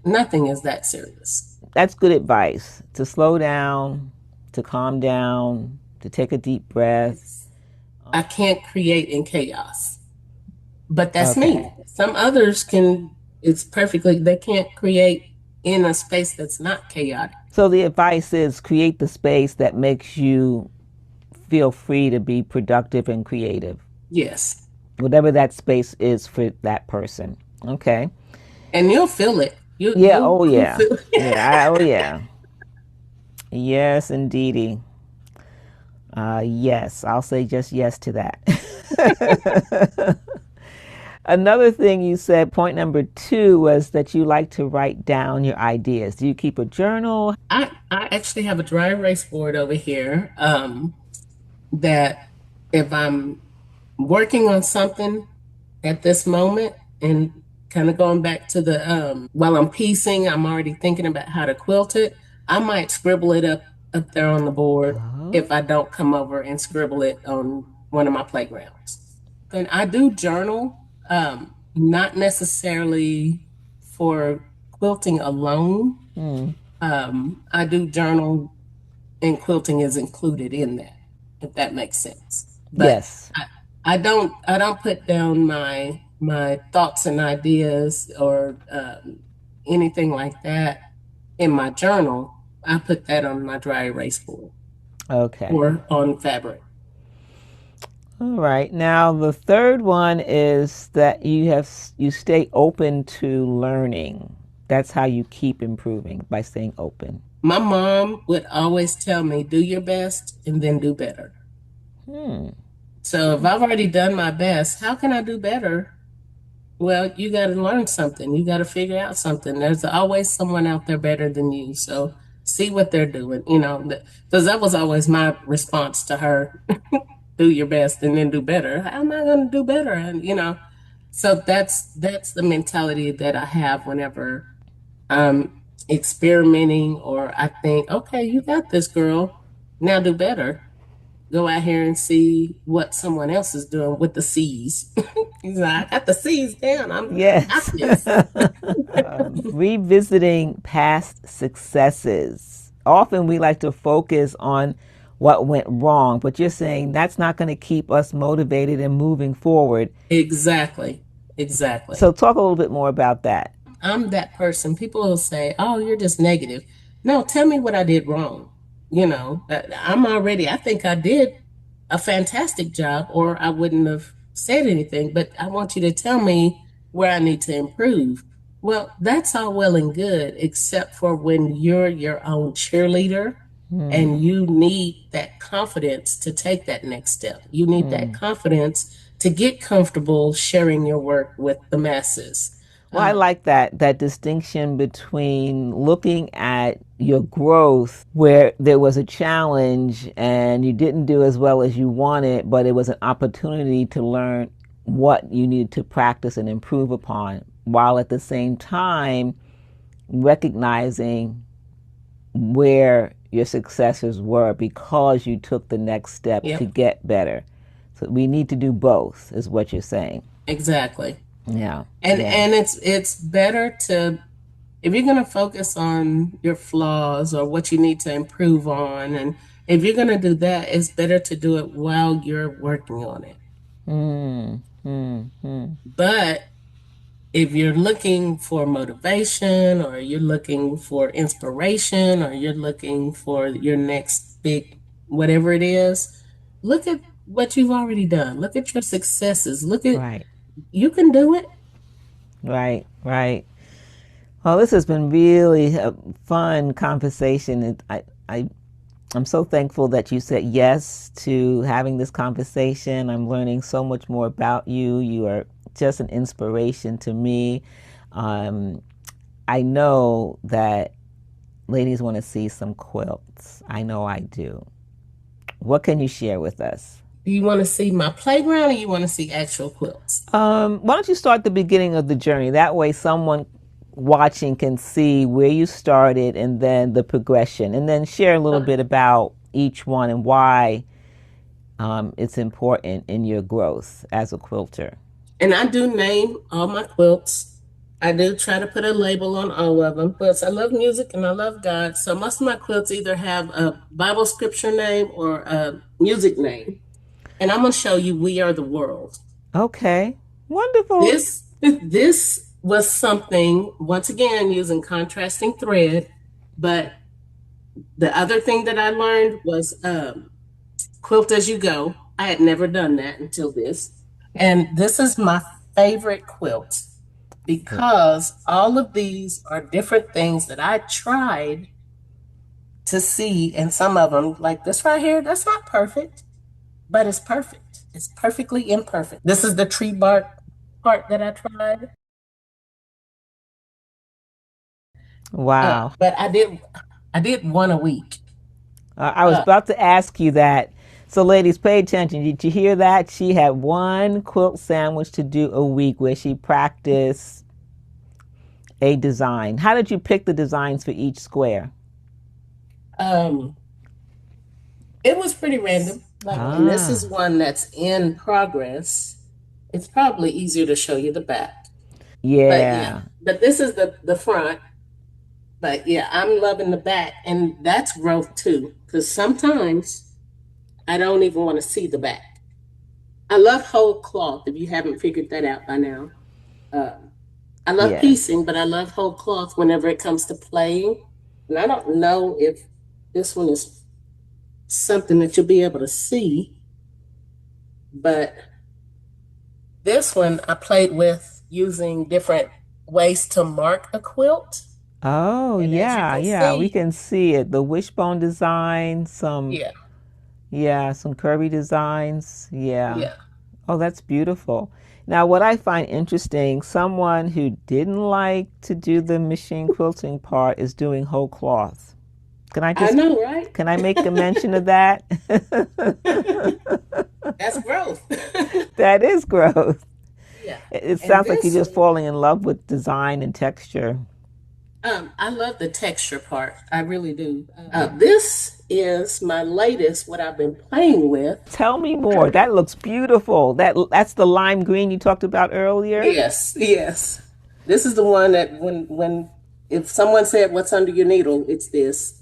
Nothing is that serious. That's good advice to slow down, to calm down, to take a deep breath. I can't create in chaos, but that's Okay. me. Some others can. It's perfectly. They can't create in a space that's not chaotic. So the advice is create the space that makes you feel free to be productive and creative, Yes, whatever that space is for that person. Okay. and you'll feel it. You Yeah. you Oh, you yeah. feel. Yeah. Oh, yeah. Yes, indeedy. Yes, I'll say just yes to that. Another thing you said, point number two, was that you like to write down your ideas. Do you keep a journal? I actually have a dry erase board over here. That if I'm working on something at this moment and kind of going back to the while I'm piecing, I'm already thinking about how to quilt it. I might scribble it up there on the board Oh. if I don't come over and scribble it on one of my playgrounds. And I do journal, not necessarily for quilting alone. Hmm. I do journal, and quilting is included in that, if that makes sense. But Yes. I don't put down my thoughts and ideas or anything like that in my journal. I put that on my dry erase board Okay. or on fabric. All right. Now the third one is that you stay open to learning. That's how you keep improving, by staying open. My mom would always tell me, do your best and then do better. Hmm. So if I've already done my best, how can I do better? Well, you got to learn something. You got to figure out something. There's always someone out there better than you. So see what they're doing, because that was always my response to her. Do your best and then do better. How am I going to do better? And so that's the mentality that I have whenever I'm experimenting, or I think, okay, you got this, girl. Now do better. Go out here and see what someone else is doing with the C's. He's like, I got the C's down. I got Yes. this. Revisiting past successes. Often we like to focus on what went wrong, but you're saying that's not going to keep us motivated and moving forward. Exactly. Exactly. So talk a little bit more about that. I'm that person. People will say, "Oh, you're just negative." No, tell me what I did wrong. I think I did a fantastic job, or I wouldn't have said anything. But I want you to tell me where I need to improve. Well, that's all well and good, except for when you're your own cheerleader Hmm. and you need that confidence to take that next step. You need that Hmm. confidence to get comfortable sharing your work with the masses. Well, I like that distinction between looking at your growth where there was a challenge and you didn't do as well as you wanted, but it was an opportunity to learn what you needed to practice and improve upon, while at the same time recognizing where your successes were because you took the next step to Yep, get better. So we need to do both, is what you're saying. exactly. Yeah, And yeah. and it's better to, if you're going to focus on your flaws or what you need to improve on, and if you're going to do that, it's better to do it while you're working on it. Mm, mm, mm. But if you're looking for motivation, or you're looking for inspiration, or you're looking for your next big whatever it is, look at what you've already done. Look at your successes. Look at, Right, you can do it. right, right. Well, this has been really a fun conversation. I'm so thankful that you said yes to having this conversation. I'm learning so much more about you. You are just an inspiration to me. Um, I know that ladies want to see some quilts. I know I do. What can you share with us? Do you want to see my playground, or you want to see actual quilts? Why don't you start the beginning of the journey? That way, someone watching can see where you started and then the progression, and then share a little Okay. bit about each one and why it's important in your growth as a quilter. And I do name all my quilts. I do try to put a label on all of them. Plus, I love music and I love God. So most of my quilts either have a Bible scripture name or a music name. And I'm going to show you We Are the World. Okay, wonderful. This was something, once again, using contrasting thread. But the other thing that I learned was quilt as you go. I had never done that until this. And this is my favorite quilt because all of these are different things that I tried to see. And some of them, like this right here, that's not perfect, but it's perfect. It's perfectly imperfect. This is the tree bark part that I tried. Wow. But I did one a week. I was Uh, about to ask you that. So, ladies, pay attention. Did you hear that? She had one quilt sandwich to do a week where she practiced a design. How did you pick the designs for each square? um, it was pretty random. Like, and this is Ah, one that's in progress. It's probably easier to show you the back. But yeah, yeah. but this is the front. But yeah, I'm loving the back, and that's growth too. Because sometimes I don't even want to see the back. I love whole cloth. If you haven't figured that out by now, um, I love Yes. piecing, but I love whole cloth whenever it comes to playing. And I don't know if this one is something that you'll be able to see, but this one I played with using different ways to mark a quilt. Oh, And as you yeah, can yeah. We see, can see it. The wishbone design, yeah, some curvy designs. Yeah. yeah. Oh, that's beautiful. Now, what I find interesting, someone who didn't like to do the machine quilting part is doing whole cloth. Can I I just know, right? can I make a mention of that? That's growth. That is growth. Yeah. It And sounds like you're this just one, falling in love with design and texture. I love the texture part. I really do. This is my latest, what I've been playing with. Tell me more. That looks beautiful. That's the lime green you talked about earlier. Yes, yes. This is the one that when if someone said what's under your needle, it's this.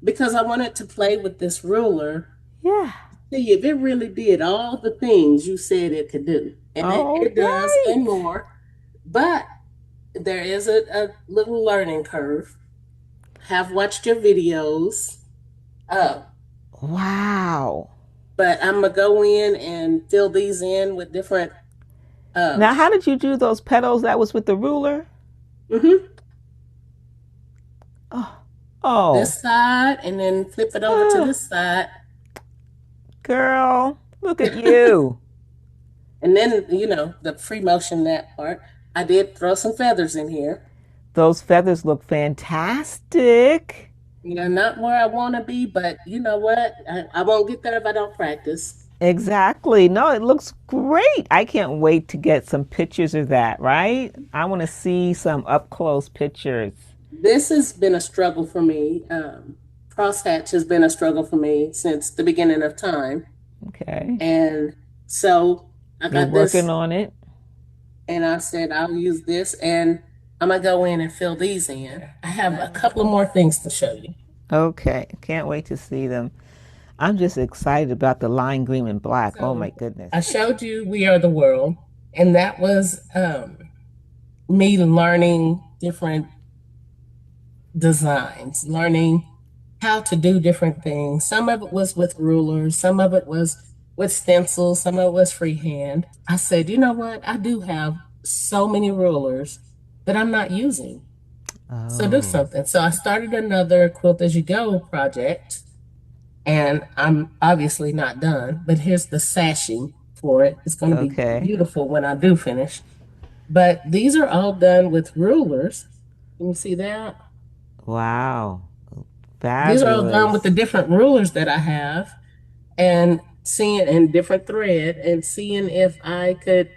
Because I wanted to play with this ruler, Yeah. see if it really did all the things you said it could do. And All it does and right. more. But there is a little learning curve. Have watched your videos, uh, Wow. but I'm gonna go in and fill these in with different. Now, Um, how did you do those petals? That was with the ruler? mhm, Oh, oh. this side, and then flip it over to Ah, this side, girl, look at and you. then the free motion that part. I did throw some feathers in here. Those feathers look fantastic. Not where I want to be, but you know what? I won't get there if I don't practice. Exactly. No, it looks great. I can't wait to get some pictures of that, right? I want to see some up close pictures. This has been a struggle for me. Crosshatch has been a struggle for me since the beginning of time. Okay. And so I You're got working this, on it. and I said I'll use this, and I'm gonna go in and fill these in. I have a couple of more things to show you. Okay. Can't wait to see them. I'm just excited about the lime green and black. Oh my So goodness. I showed you We Are the World, and that was me learning different designs, learning how to do different things. Some of it was with rulers, some of it was with stencils, some of it was freehand. I said, you know what? I do have so many rulers that I'm not using. So do Oh, something. So I started another Quilt As You Go project, and I'm obviously not done, but here's the sashing for it. It's going to be okay. beautiful when I do finish. But these are all done with rulers. Can you see that? Wow. These are all done with the Fabulous. different rulers that I have and seeing in different thread and seeing if I could,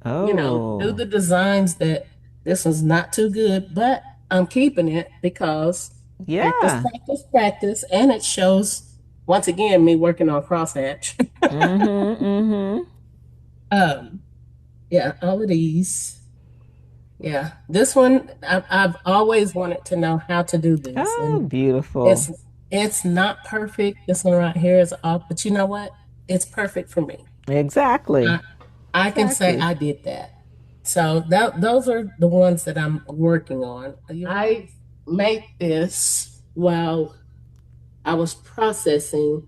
do Oh, the designs that this was not too good, but I'm keeping it because practice, yeah. practice, practice, and it shows once again me working on crosshatch. Mm-hmm. Mm-hmm. um, yeah, all of these. Yeah, this one I've always wanted to know how to do this, Oh, and beautiful. it's it's not perfect. This one right here is off, but you know what? It's perfect for me. Exactly. I, I can say Exactly. I did that. So those are the ones that I'm working on. I made this while I was processing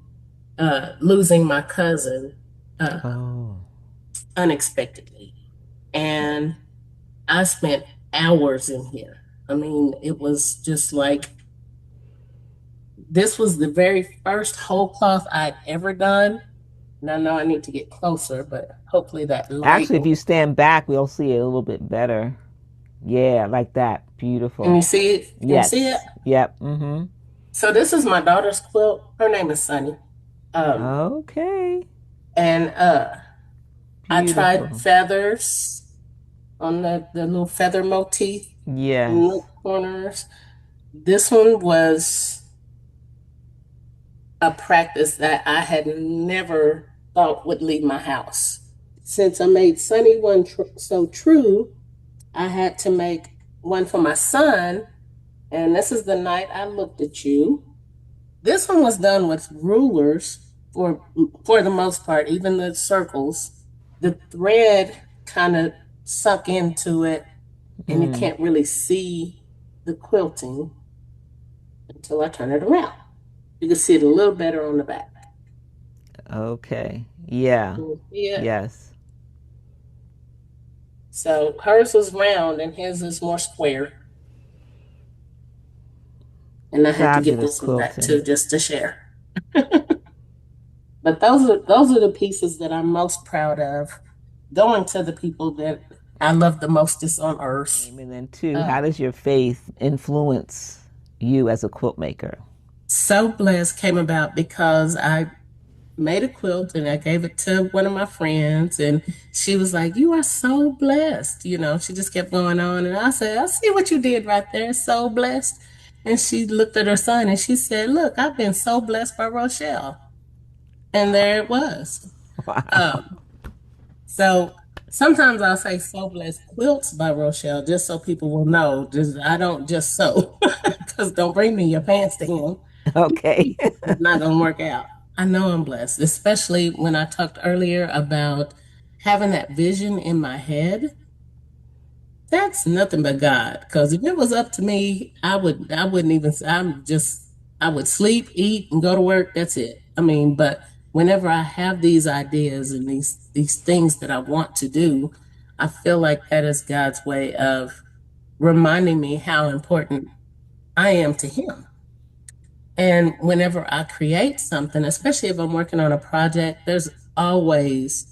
losing my cousin uh, Oh, unexpectedly, and I spent hours in here. I mean, it was just like this was the very first whole cloth I'd ever done. And I know I need to get closer, but hopefully that light actually, if will. you stand back, we'll see it a little bit better. Yeah, like that. Can Beautiful. you see it? Can you see it? Yes. Yep. Mm-hmm. So this is my daughter's quilt. Her name is Sunny. Um, Okay. and I tried Beautiful. feathers on the little feather motif in the Yes. corners. This one was a practice that I had never thought would leave my house. Since I made Sunny one so true, I had to make one for my son. And this is the night I looked at you. This one was done with rulers for the most part, even the circles. The thread kind of sunk into it, and you Mm. can't really see the quilting until I turn it around. You can see it a little better on the back. Okay. Yeah. Can you see it? Yes. So hers was round and his is more square. And I had to get Fabulous this one back quilting. too just to share. But those are the pieces that I'm most proud of. Going to the people that I love the mostest on earth. And then, too, how Um, does your faith influence you as a quilt maker? so blessed came about because I made a quilt and I gave it to one of my friends, and she was like, "You are so blessed." She just kept going on, and I said, "I see what you did right there, so blessed." And she looked at her son and she said, "Look, I've been so blessed by Rochelle," and there it was. Wow. Um, So sometimes I'll say "So Blessed Quilts" by Rochelle, just so people will know. Just I don't just sew, because don't bring me your pants to him. Okay. It's not gonna work out. I know I'm blessed, especially when I talked earlier about having that vision in my head. That's nothing but God. Because if it was up to me, I wouldn't even, I would sleep, eat, and go to work. That's it. I mean, but whenever I have these ideas and these things that I want to do, I feel like that is God's way of reminding me how important I am to Him. And whenever I create something, especially if I'm working on a project, there's always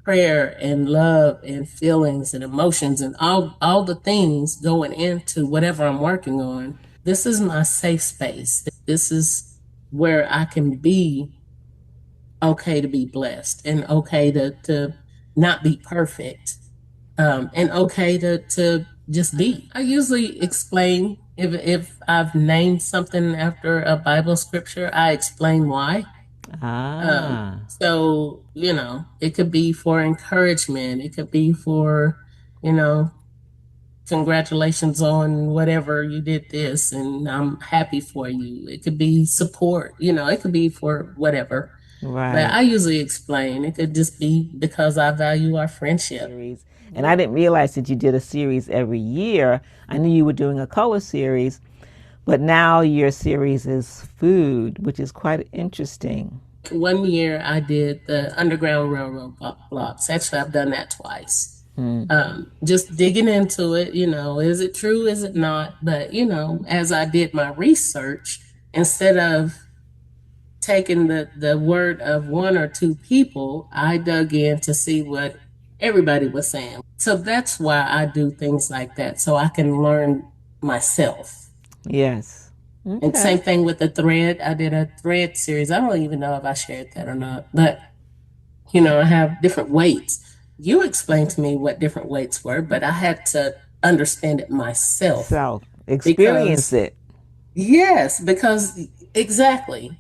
prayer and love and feelings and emotions and all the things going into whatever I'm working on. This is my safe space. This is where I can be okay to be blessed and okay to not be perfect, and okay to just be. I usually explain if I've named something after a Bible scripture, I explain why. Ah, So, it could be for encouragement. It could be for, you know, congratulations on whatever you did this and I'm happy for you. It could be support, it could be for whatever. But right. I usually explain. It could just be because I value our friendship. Series. And I didn't realize that you did a series every year. I knew you were doing a color series, but now your series is food, which is quite interesting. One year I did the Underground Railroad blocks. Actually, I've done that twice. Mm. Just digging into it, is it true? Is it not? But, as I did my research, instead of taking the word of one or two people, I dug in to see what everybody was saying. So that's why I do things like that, so I can learn myself. Yes. And Okay. same thing with the thread. I did a thread series. I don't even know if I shared that or not, but I have different weights. You explained to me what different weights were, but I had to understand it myself Self. Experience because, it. yes, because exactly.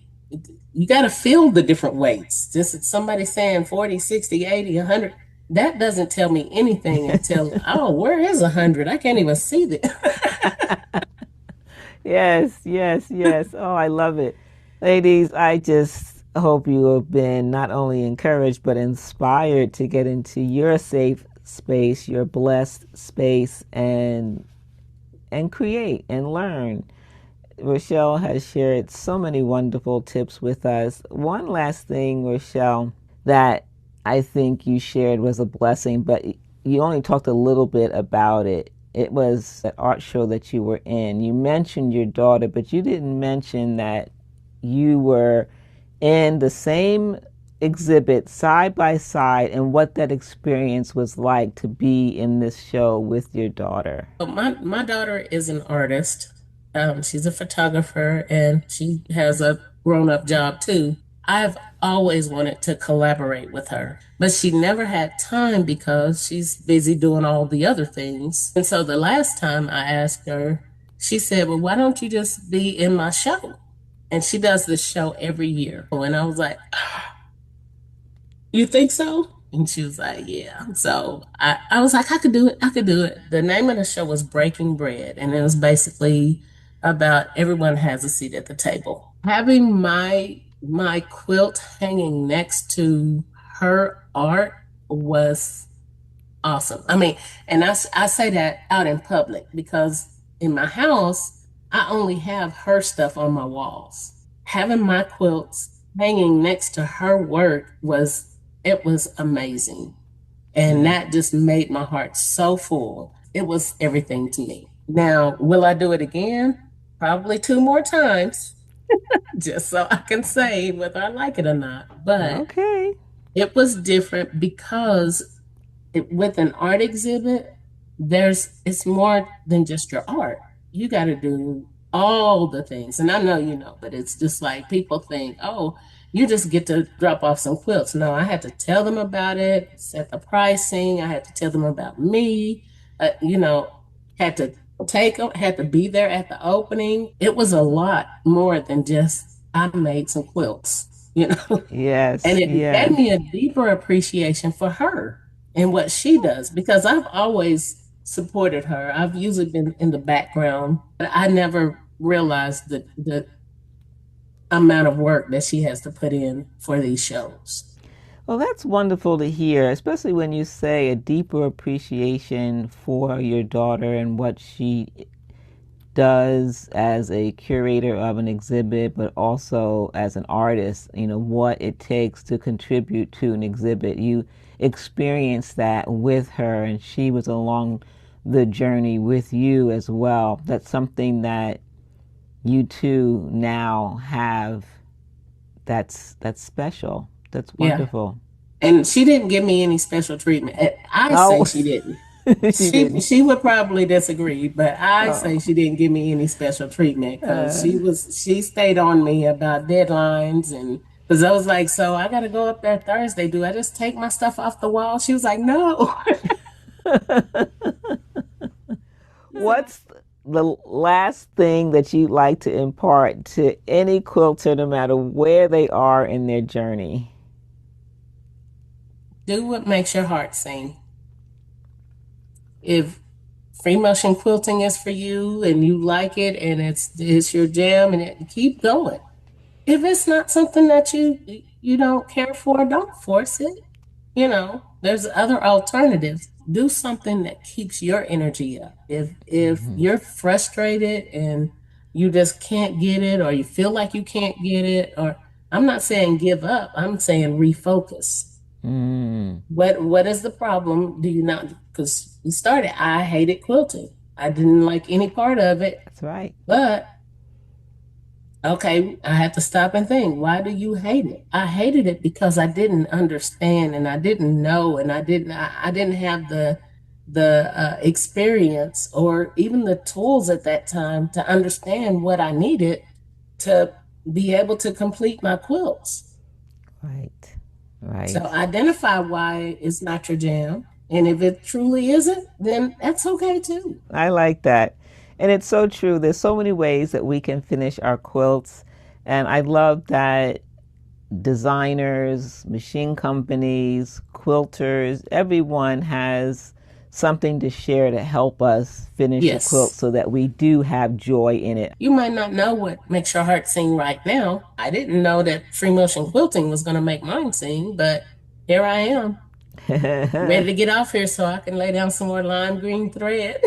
You got to feel the different weights. Just somebody saying 40, 60, 80, 100, that doesn't tell me anything until, oh, where is 100? I can't even see that. Yes, yes, yes. Oh, I love it. Ladies, I just hope you have been not only encouraged but inspired to get into your safe space, your blessed space and create and learn. Rochelle has shared so many wonderful tips with us. One last thing, Rochelle, that I think you shared was a blessing, but you only talked a little bit about it. It was that art show that you were in. You mentioned your daughter, but you didn't mention that you were in the same exhibit side by side and what that experience was like to be in this show with your daughter. So my daughter is an artist. She's a photographer and she has a grown up job too. I've always wanted to collaborate with her, but she never had time because she's busy doing all the other things. And so the last time I asked her, she said, "Well, why don't you just be in my show?" And she does this show every year. And I was like, "You think so?" And she was like, "Yeah." So I was like, "I could do it. I could do it." The name of the show was Breaking Bread, and it was basically about everyone has a seat at the table. Having my quilt hanging next to her art was awesome. I mean, and I say that out in public because in my house, I only have her stuff on my walls. Having my quilts hanging next to her work it was amazing. And Yeah. that just made my heart so full. It was everything to me. Now, will I do it again? Probably two more times, just so I can say whether I like it or not. But Okay. it was different because with an art exhibit, it's more than just your art. You got to do all the things, and I know but it's just like people think, oh, you just get to drop off some quilts. No, I had to tell them about it, set the pricing. I had to tell them about me. Had to take them, had to be there at the opening. It was a lot more than just I made some quilts. And Yes, it gave yes. me a deeper appreciation for her and what she does because I've always supported her. I've usually been in the background, but I never realized the amount of work that she has to put in for these shows. Well, that's wonderful to hear, especially when you say a deeper appreciation for your daughter and what she does as a curator of an exhibit, but also as an artist, what it takes to contribute to an exhibit. You experienced that with her, and she was along the journey with you as well. That's something that you two now have that's special. That's Yeah. wonderful. And she didn't give me any special treatment. I say No, she didn't. she She didn't. she would probably disagree, but I say Oh. she didn't give me any special treatment because Uh, she stayed on me about deadlines and because I was like, so I got to go up there Thursday. Do I just take my stuff off the wall? She was like, no. What's the last thing that you'd like to impart to any quilter, no matter where they are in their journey? Do what makes your heart sing. If free motion quilting is for you and you like it and it's your jam and keep going. If it's not something that you don't care for, don't force it. There's other alternatives. Do something that keeps your energy up. If Mm-hmm. you're frustrated and you just can't get it or you feel like you can't get it, or I'm not saying give up, I'm saying refocus. Mm, What is the problem? Do you not, because we started, I hated quilting. I didn't like any part of it, that's right. but okay, I had to stop and think, why do you hate it? I hated it because I didn't understand and I didn't know and I didn't have the experience or even the tools at that time to understand what I needed to be able to complete my quilts. Right. So Right. identify why it's not your jam. And if it truly isn't, then that's okay too. I like that. And it's so true. There's so many ways that we can finish our quilts. And I love that designers, machine companies, quilters, everyone has something to share to help us finish a quilt Yes. so that we do have joy in it. You might not know what makes your heart sing right now. I didn't know that free motion quilting was going to make mine sing, but here I am, ready to get off here so I can lay down some more lime green thread.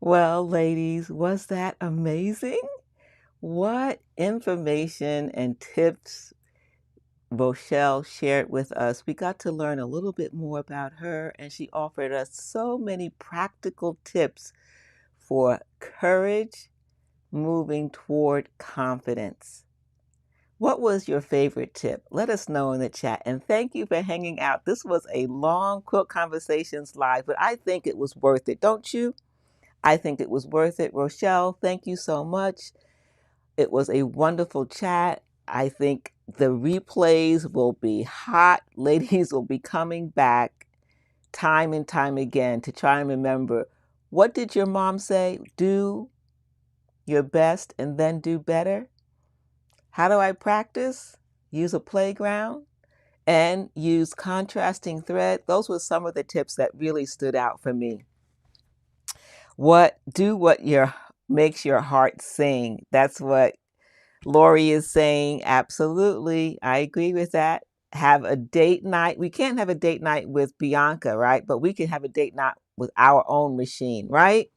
Well, ladies, was that amazing? What information and tips Rochelle shared with us. We got to learn a little bit more about her, and she offered us so many practical tips for courage moving toward confidence. What was your favorite tip? Let us know in the chat. And thank you for hanging out. This was a long Quilt Conversations live, but I think it was worth it, don't you? I think it was worth it. Rochelle, thank you so much. It was a wonderful chat. I think the replays will be hot. Ladies will be coming back time and time again to try and remember, what did your mom say? Do your best and then do better. How do I practice? Use a playground and use contrasting thread. Those were some of the tips that really stood out for me. What your makes your heart sing. That's what Lori is saying. Absolutely. I agree with that. Have a date night. We can't have a date night with Bianca, right? But we can have a date night with our own machine, right?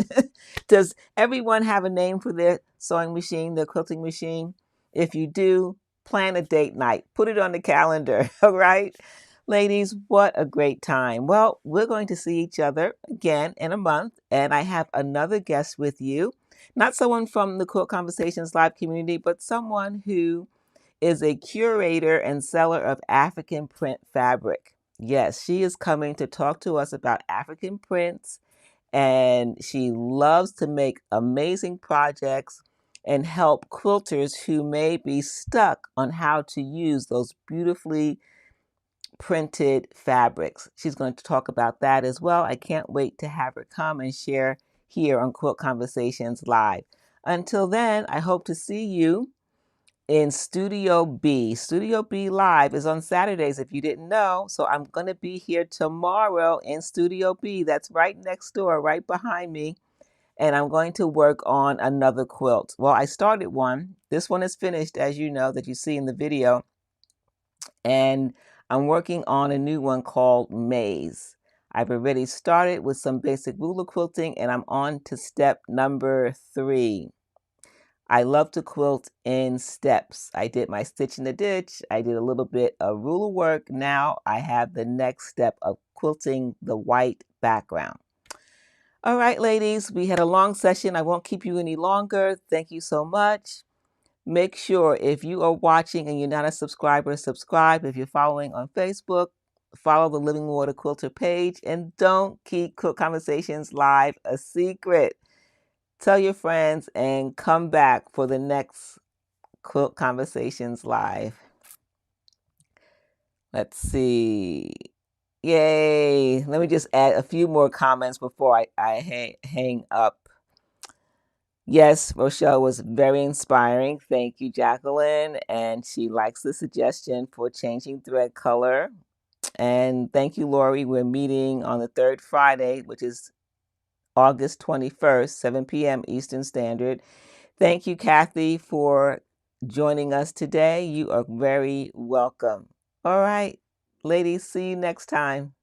Does everyone have a name for their sewing machine, their quilting machine? If you do, plan a date night. Put it on the calendar, all right? Ladies, what a great time. Well, we're going to see each other again in a month, and I have another guest with you. Not someone from the Quilt Conversations Live community, but someone who is a curator and seller of African print fabric. Yes, she is coming to talk to us about African prints, and she loves to make amazing projects and help quilters who may be stuck on how to use those beautifully printed fabrics. She's going to talk about that as well. I can't wait to have her come and share here on Quilt Conversations Live. Until then, I hope to see you in Studio B. Studio B Live is on Saturdays if you didn't know. So I'm going to be here tomorrow in Studio B. That's right next door, right behind me. and I'm going to work on another quilt. Well, I started one. This one is finished, as you know, that you see in the video. And I'm working on a new one called Maze. I've already started with some basic ruler quilting, and I'm on to step number 3. I love to quilt in steps. I did my stitch in the ditch. I did a little bit of ruler work. Now I have the next step of quilting the white background. All right, ladies, we had a long session. I won't keep you any longer. Thank you so much. Make sure if you are watching and you're not a subscriber, subscribe. If you're following on Facebook, follow the Living Water Quilter page, and don't keep Quilt Conversations Live a secret. Tell your friends and come back for the next Quilt Conversations Live. Let's see. Yay. Let me just add a few more comments before I hang up. Yes, Rochelle was very inspiring. Thank you, Jacqueline. And she likes the suggestion for changing thread color. And thank you, Lori. We're meeting on the third Friday, which is August 21st, 7 p.m. Eastern Standard. Thank you, Kathy, for joining us today. You are very welcome. All right, ladies, see you next time.